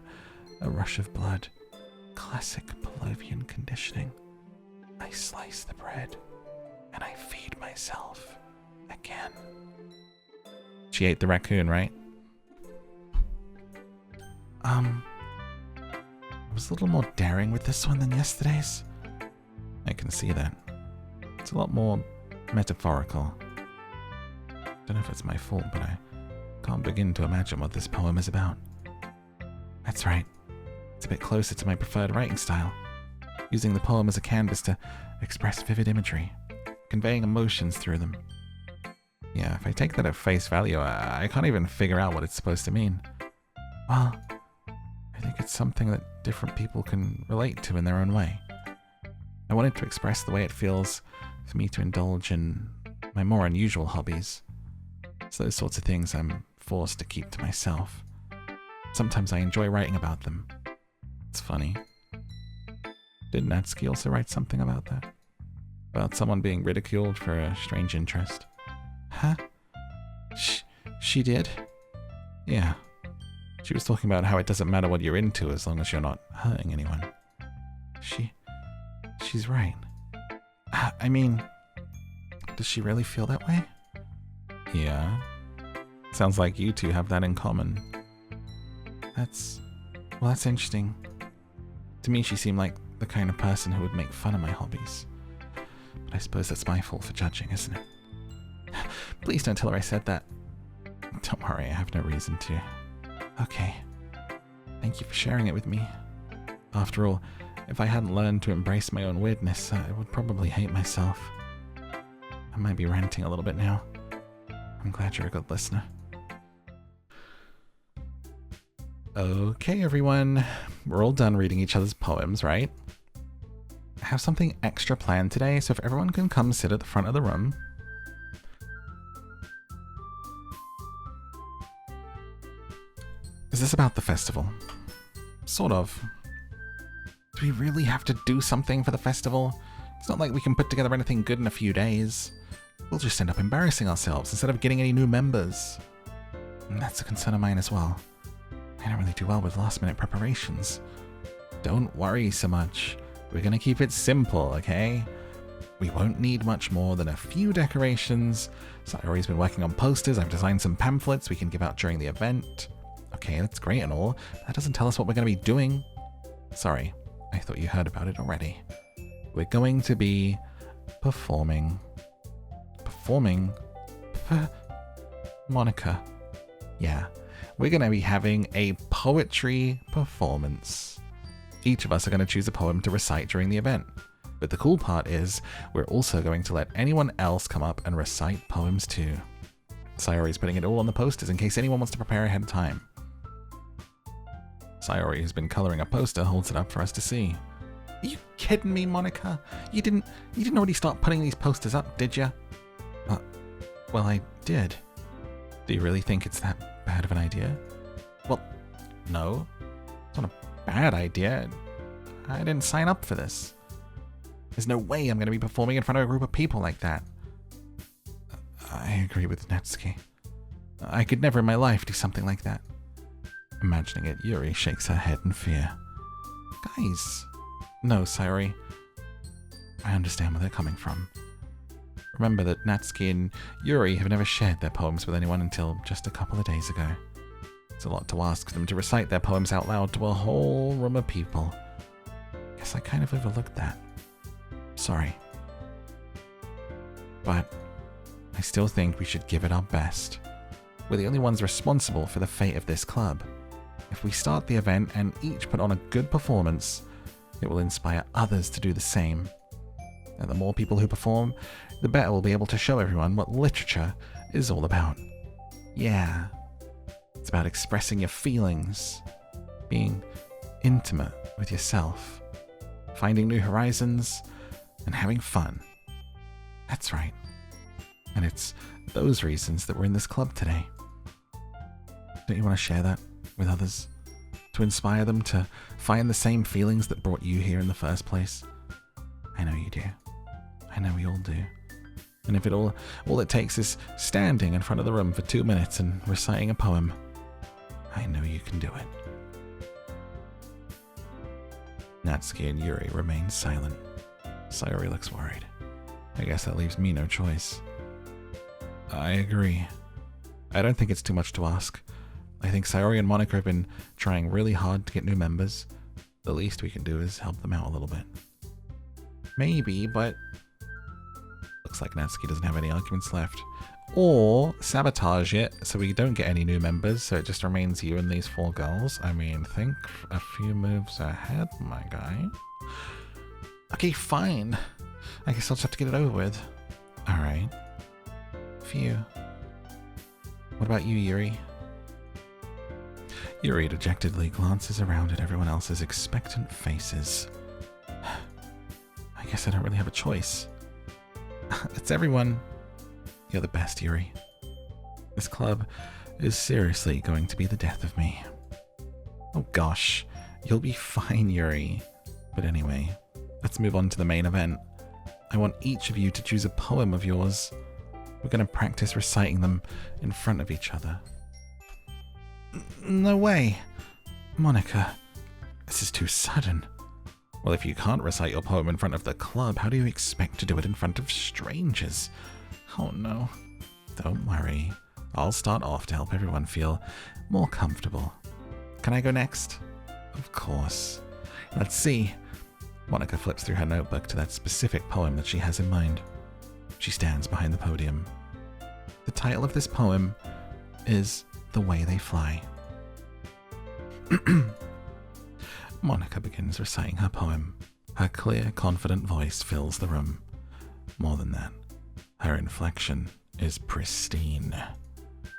A rush of blood. Classic Pavlovian conditioning. I slice the bread, and I feed myself again. She ate the raccoon, right? I was a little more daring with this one than yesterday's. I can see that. It's a lot more metaphorical. Don't know if it's my fault, but I can't begin to imagine what this poem is about. That's right. It's a bit closer to my preferred writing style, using the poem as a canvas to express vivid imagery, conveying emotions through them. Yeah, if I take that at face value, I can't even figure out what it's supposed to mean. Well, I think it's something that different people can relate to in their own way. I wanted to express the way it feels for me to indulge in my more unusual hobbies. It's those sorts of things I'm forced to keep to myself. Sometimes I enjoy writing about them. It's funny. Did Natsuki also write something about that? About someone being ridiculed for a strange interest? Huh? She did? Yeah. She was talking about how it doesn't matter what you're into as long as you're not hurting anyone. She's right. I mean, does she really feel that way? Yeah. Sounds like you two have that in common. That's interesting. To me, she seemed like the kind of person who would make fun of my hobbies. But I suppose that's my fault for judging, isn't it? Please don't tell her I said that. Don't worry, I have no reason to. Okay. Thank you for sharing it with me. After all, if I hadn't learned to embrace my own weirdness, I would probably hate myself. I might be ranting a little bit now. I'm glad you're a good listener. Okay, everyone. We're all done reading each other's poems, right? I have something extra planned today, so if everyone can come sit at the front of the room. Is this about the festival? Sort of. Do we really have to do something for the festival? It's not like we can put together anything good in a few days. We'll just end up embarrassing ourselves instead of getting any new members. And that's a concern of mine as well. I don't really do well with last-minute preparations. Don't worry so much. We're gonna keep it simple, okay? We won't need much more than a few decorations. Sayori's been working on posters. I've designed some pamphlets we can give out during the event. Okay, that's great and all. That doesn't tell us what we're gonna be doing. Sorry, I thought you heard about it already. We're going to be performing. Performing? Monica. Yeah. We're going to be having a poetry performance. Each of us are going to choose a poem to recite during the event. But the cool part is, we're also going to let anyone else come up and recite poems too. Sayori's putting it all on the posters in case anyone wants to prepare ahead of time. Sayori, who's been coloring a poster, holds it up for us to see. Are you kidding me, Monica? You didn't already start putting these posters up, did you? Well, I did. Do you really think it's that bad of an idea? Well, no. It's not a bad idea. I didn't sign up for this. There's no way I'm going to be performing in front of a group of people like that. I agree with Natsuki. I could never in my life do something like that. Imagining it, Yuri shakes her head in fear. Guys. No, Sayori. I understand where they're coming from. Remember that Natsuki and Yuri have never shared their poems with anyone until just a couple of days ago. It's a lot to ask them to recite their poems out loud to a whole room of people. Guess I kind of overlooked that. Sorry. But I still think we should give it our best. We're the only ones responsible for the fate of this club. If we start the event and each put on a good performance, it will inspire others to do the same. And the more people who perform, the better we'll be able to show everyone what literature is all about. Yeah. It's about expressing your feelings, being intimate with yourself, finding new horizons, and having fun. That's right. And it's those reasons that we're in this club today. Don't you want to share that with others? To inspire them to find the same feelings that brought you here in the first place? I know you do. I know we all do. And if all it takes is standing in front of the room for 2 minutes and reciting a poem, I know you can do it. Natsuki and Yuri remain silent. Sayori looks worried. I guess that leaves me no choice. I agree. I don't think it's too much to ask. I think Sayori and Monica have been trying really hard to get new members. The least we can do is help them out a little bit. Maybe, but looks like Natsuki doesn't have any arguments left. Or sabotage it so we don't get any new members, so it just remains you and these 4 girls. I mean, think a few moves ahead, my guy. Okay, fine. I guess I'll just have to get it over with. Alright. Phew. What about you, Yuri? Yuri dejectedly glances around at everyone else's expectant faces. I guess I don't really have a choice. It's everyone. You're the best, Yuri. This club is seriously going to be the death of me. Oh gosh, you'll be fine, Yuri. But anyway, let's move on to the main event. I want each of you to choose a poem of yours. We're going to practice reciting them in front of each other. No way. Monica, this is too sudden. Well, if you can't recite your poem in front of the club, how do you expect to do it in front of strangers? Oh no. Don't worry. I'll start off to help everyone feel more comfortable. Can I go next? Of course. Let's see. Monica flips through her notebook to that specific poem that she has in mind. She stands behind the podium. The title of this poem is The Way They Fly. Monica begins reciting her poem. Her clear, confident voice fills the room. More than that, her inflection is pristine.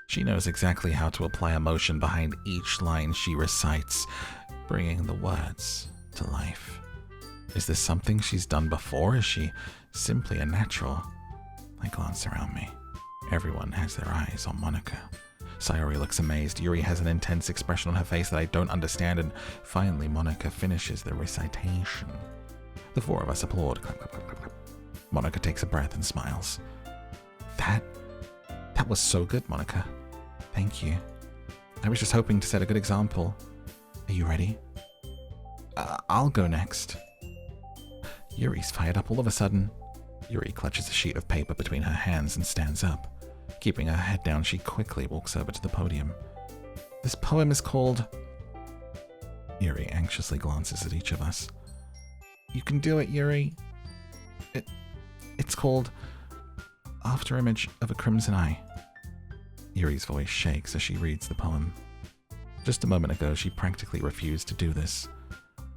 She knows exactly how to apply emotion behind each line she recites, bringing the words to life. Is this something she's done before? Is she simply a natural? I glance around me. Everyone has their eyes on Monica. Sayori looks amazed. Yuri has an intense expression on her face that I don't understand, and finally Monica finishes the recitation. The four of us applaud. Clap, clap, clap, clap, clap. Monica takes a breath and smiles. That was so good, Monica. Thank you. I was just hoping to set a good example. Are you ready? I'll go next. Yuri's fired up all of a sudden. Yuri clutches a sheet of paper between her hands and stands up. Keeping her head down, she quickly walks over to the podium. This poem is called... Yuri anxiously glances at each of us. You can do it, Yuri. It's called After Image of a Crimson Eye. Yuri's voice shakes as she reads the poem. Just a moment ago, she practically refused to do this.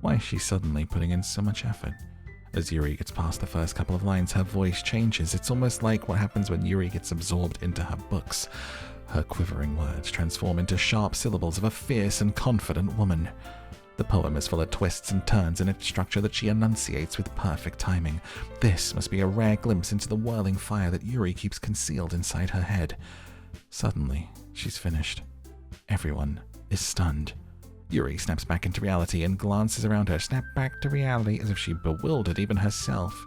Why is she suddenly putting in so much effort? As Yuri gets past the first couple of lines, her voice changes. It's almost like what happens when Yuri gets absorbed into her books. Her quivering words transform into sharp syllables of a fierce and confident woman. The poem is full of twists and turns in its structure that she enunciates with perfect timing. This must be a rare glimpse into the whirling fire that Yuri keeps concealed inside her head. Suddenly, she's finished. Everyone is stunned. Yuri snaps back into reality and glances around her. Snap back to reality as if she bewildered even herself.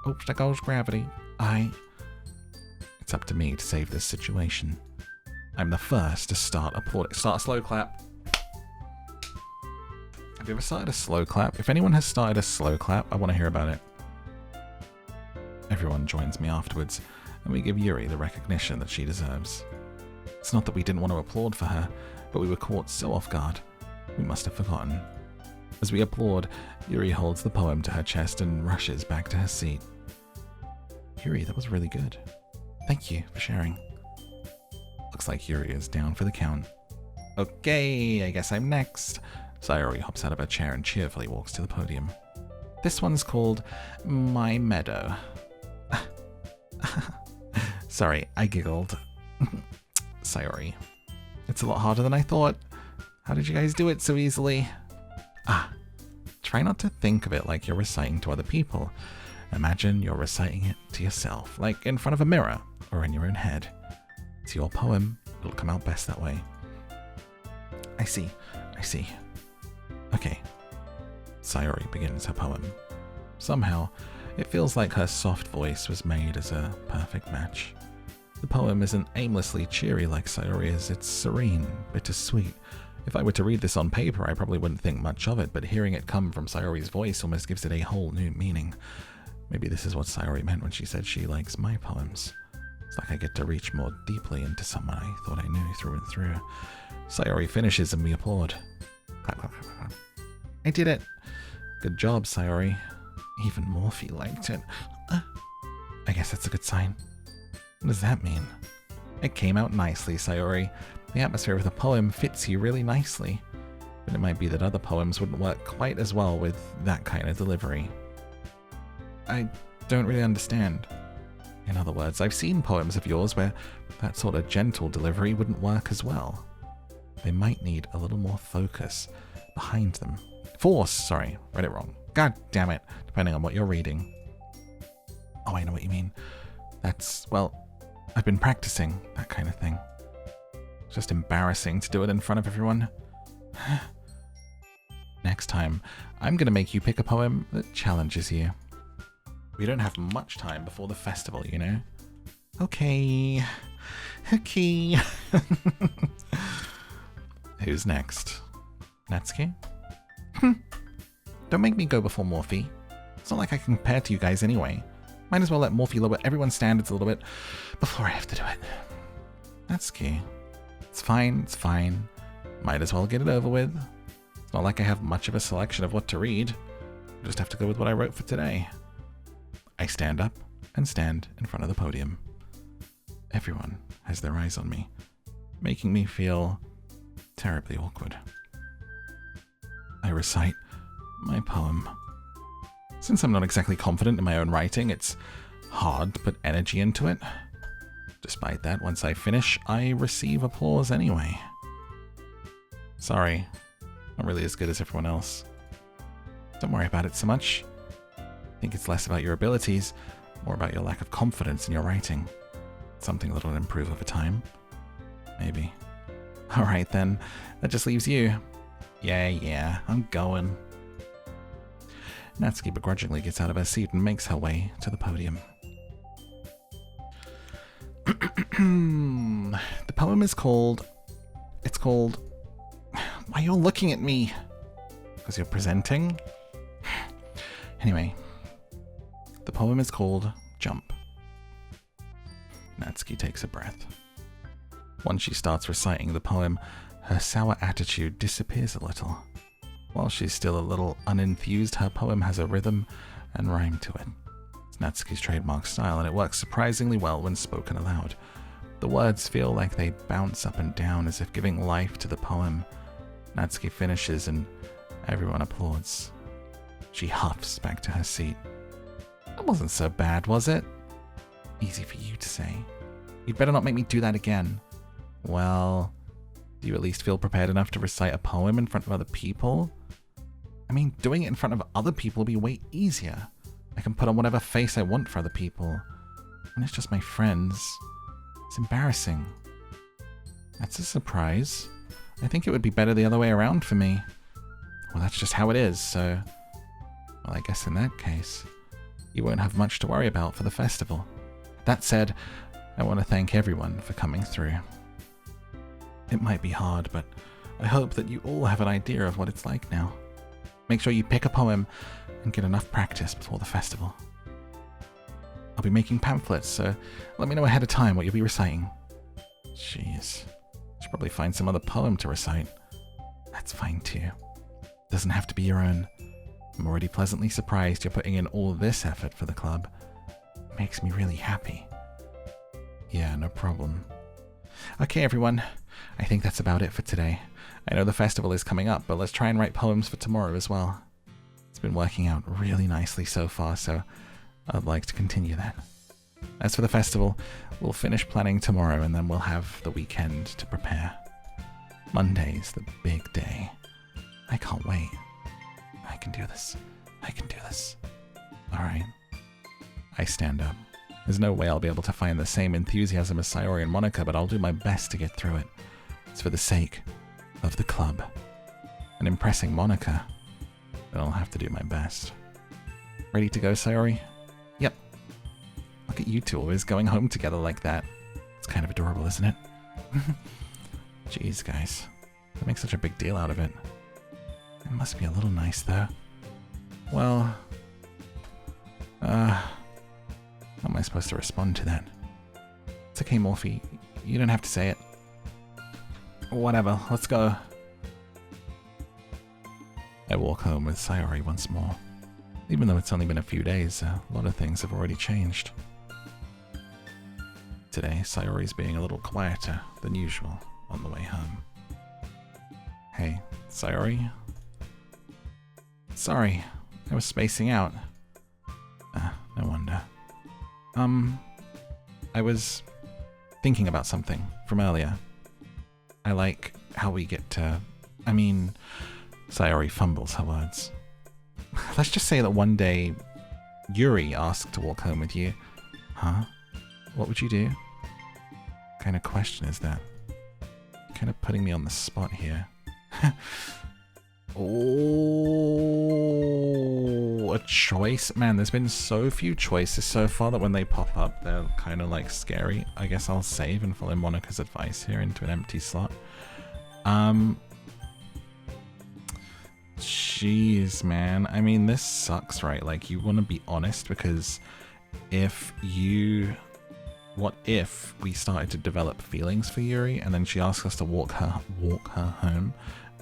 Oops, there goes gravity. It's up to me to save this situation. I'm the first to start applauding. Start a slow clap. Have you ever started a slow clap? If anyone has started a slow clap, I want to hear about it. Everyone joins me afterwards, and we give Yuri the recognition that she deserves. It's not that we didn't want to applaud for her, but we were caught so off guard. We must have forgotten. As we applaud, Yuri holds the poem to her chest and rushes back to her seat. Yuri, that was really good. Thank you for sharing. Looks like Yuri is down for the count. Okay, I guess I'm next. Sayori hops out of her chair and cheerfully walks to the podium. This one's called My Meadow. Sorry, I giggled. Sayori. It's a lot harder than I thought. How did you guys do it so easily? Try not to think of it like you're reciting to other people. Imagine you're reciting it to yourself, like in front of a mirror or in your own head. It's your poem. It'll come out best that way. I see. Okay. Sayori begins her poem. Somehow, it feels like her soft voice was made as a perfect match. The poem isn't aimlessly cheery like Sayori is. It's serene, bittersweet. If I were to read this on paper, I probably wouldn't think much of it, but hearing it come from Sayori's voice almost gives it a whole new meaning. Maybe this is what Sayori meant when she said she likes my poems. It's like I get to reach more deeply into someone I thought I knew through and through. Sayori finishes and we applaud. Clap, clap, clap, clap. I did it. Good job, Sayori. Even Morphe liked it. I guess that's a good sign. What does that mean? It came out nicely, Sayori. The atmosphere of the poem fits you really nicely. But it might be that other poems wouldn't work quite as well with that kind of delivery. I don't really understand. In other words, I've seen poems of yours where that sort of gentle delivery wouldn't work as well. They might need a little more focus behind them. Force, sorry, read it wrong. God damn it, depending on what you're reading. Oh, I know what you mean. I've been practicing, that kind of thing. It's just embarrassing to do it in front of everyone. Next time, I'm gonna make you pick a poem that challenges you. We don't have much time before the festival, you know? Okay. Who's next? Natsuki? Don't make me go before Morphe. It's not like I can compare to you guys anyway. Might as well let Morphe lower everyone's standards a little bit before I have to do it. Natsuki. It's fine, it's fine. Might as well get it over with. It's not like I have much of a selection of what to read. I just have to go with what I wrote for today. I stand up and stand in front of the podium. Everyone has their eyes on me, making me feel terribly awkward. I recite my poem. Since I'm not exactly confident in my own writing, it's hard to put energy into it. Despite that, once I finish, I receive applause anyway. Sorry, not really as good as everyone else. Don't worry about it so much. I think it's less about your abilities, more about your lack of confidence in your writing. Something that'll improve over time. Maybe. Alright then, that just leaves you. Yeah, I'm going. Natsuki begrudgingly gets out of her seat and makes her way to the podium. The poem is called... It's called... Why are you all looking at me? Because you're presenting? Anyway, the poem is called Jump. Natsuki takes a breath. Once she starts reciting the poem, her sour attitude disappears a little. While she's still a little unenthused, her poem has a rhythm and rhyme to it. It's Natsuki's trademark style, and it works surprisingly well when spoken aloud. The words feel like they bounce up and down as if giving life to the poem. Natsuki finishes and everyone applauds. She huffs back to her seat. That wasn't so bad, was it? Easy for you to say. You'd better not make me do that again. Well, do you at least feel prepared enough to recite a poem in front of other people? I mean, doing it in front of other people will be way easier. I can put on whatever face I want for other people. And it's just my friends. It's embarrassing. That's a surprise. I think it would be better the other way around for me. Well, that's just how it is, so... Well, I guess in that case, you won't have much to worry about for the festival. That said, I want to thank everyone for coming through. It might be hard, but I hope that you all have an idea of what it's like now. Make sure you pick a poem and get enough practice before the festival. I'll be making pamphlets, so let me know ahead of time what you'll be reciting. Jeez. Should probably find some other poem to recite. That's fine too. Doesn't have to be your own. I'm already pleasantly surprised you're putting in all this effort for the club. It makes me really happy. Yeah, no problem. Okay, everyone. I think that's about it for today. I know the festival is coming up, but let's try and write poems for tomorrow as well. It's been working out really nicely so far, so I'd like to continue that. As for the festival, we'll finish planning tomorrow and then we'll have the weekend to prepare. Monday's the big day. I can't wait. I can do this. I can do this. Alright. I stand up. There's no way I'll be able to find the same enthusiasm as Sayori and Monica, but I'll do my best to get through it. It's for the sake of the club. And impressing Monica, then I'll have to do my best. Ready to go, Sayori? Yep. Look at you two always going home together like that. It's kind of adorable, isn't it? Jeez, guys. Don't make such a big deal out of it. It must be a little nice, though. Well... How am I supposed to respond to that? It's okay, Morphe. You don't have to say it. Whatever, let's go. I walk home with Sayori once more. Even though it's only been a few days, a lot of things have already changed. Today, Sayori's being a little quieter than usual on the way home. Hey, Sayori? Sorry, I was spacing out. No wonder. I was thinking about something from earlier. I like how we get to... I mean, Sayori fumbles her words. Let's just say that one day, Yuri asked to walk home with you. Huh? What would you do? What kind of question is that? Kind of putting me on the spot here. Oh, a choice? Man, there's been so few choices so far that when they pop up, they're kind of like scary. I guess I'll save and follow Monica's advice here into an empty slot. Jeez, man. I mean, this sucks, right? Like, you want to be honest because if you what if we started to develop feelings for Yuri, and then she asks us to walk her home,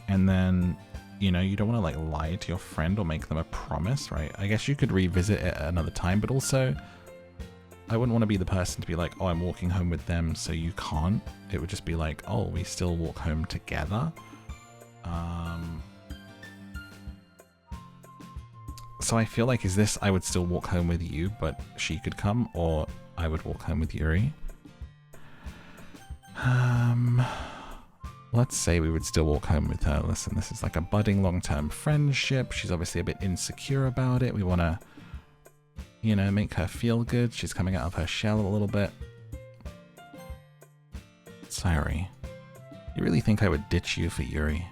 and then, you know, you don't want to like lie to your friend or make them a promise, right? I guess you could revisit it at another time, but also I wouldn't want to be the person to be like, oh, I'm walking home with them, so you can't. It would just be like, oh, we still walk home together. So I feel like, is this, I would still walk home with you, but she could come, or I would walk home with Yuri? Let's say we would still walk home with her. Listen, this is like a budding long-term friendship. She's obviously a bit insecure about it. We want to, you know, make her feel good. She's coming out of her shell a little bit. Sayori, you really think I would ditch you for Yuri?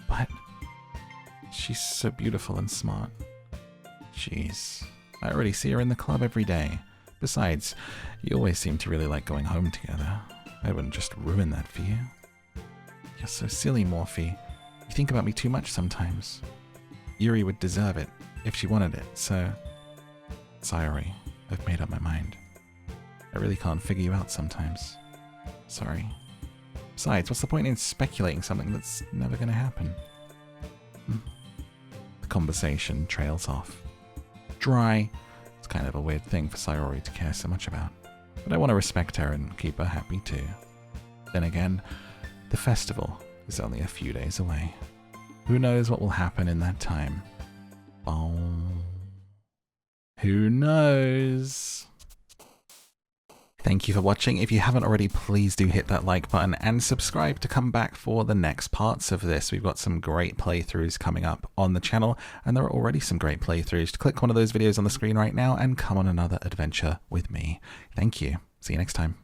But she's so beautiful and smart. Jeez, I already see her in the club every day. Besides, you always seem to really like going home together. I wouldn't just ruin that for you. You're so silly, Morphe. You think about me too much sometimes. Yuri would deserve it if she wanted it, so... Sayori, I've made up my mind. I really can't figure you out sometimes. Sorry. Besides, what's the point in speculating something that's never gonna happen? The conversation trails off. Dry. It's kind of a weird thing for Sayori to care so much about. But I want to respect her and keep her happy too. Then again, the festival is only a few days away. Who knows what will happen in that time? Oh, who knows? Thank you for watching. If you haven't already, please do hit that like button and subscribe to come back for the next parts of this. We've got some great playthroughs coming up on the channel, and there are already some great playthroughs. Click one of those videos on the screen right now and come on another adventure with me. Thank you. See you next time.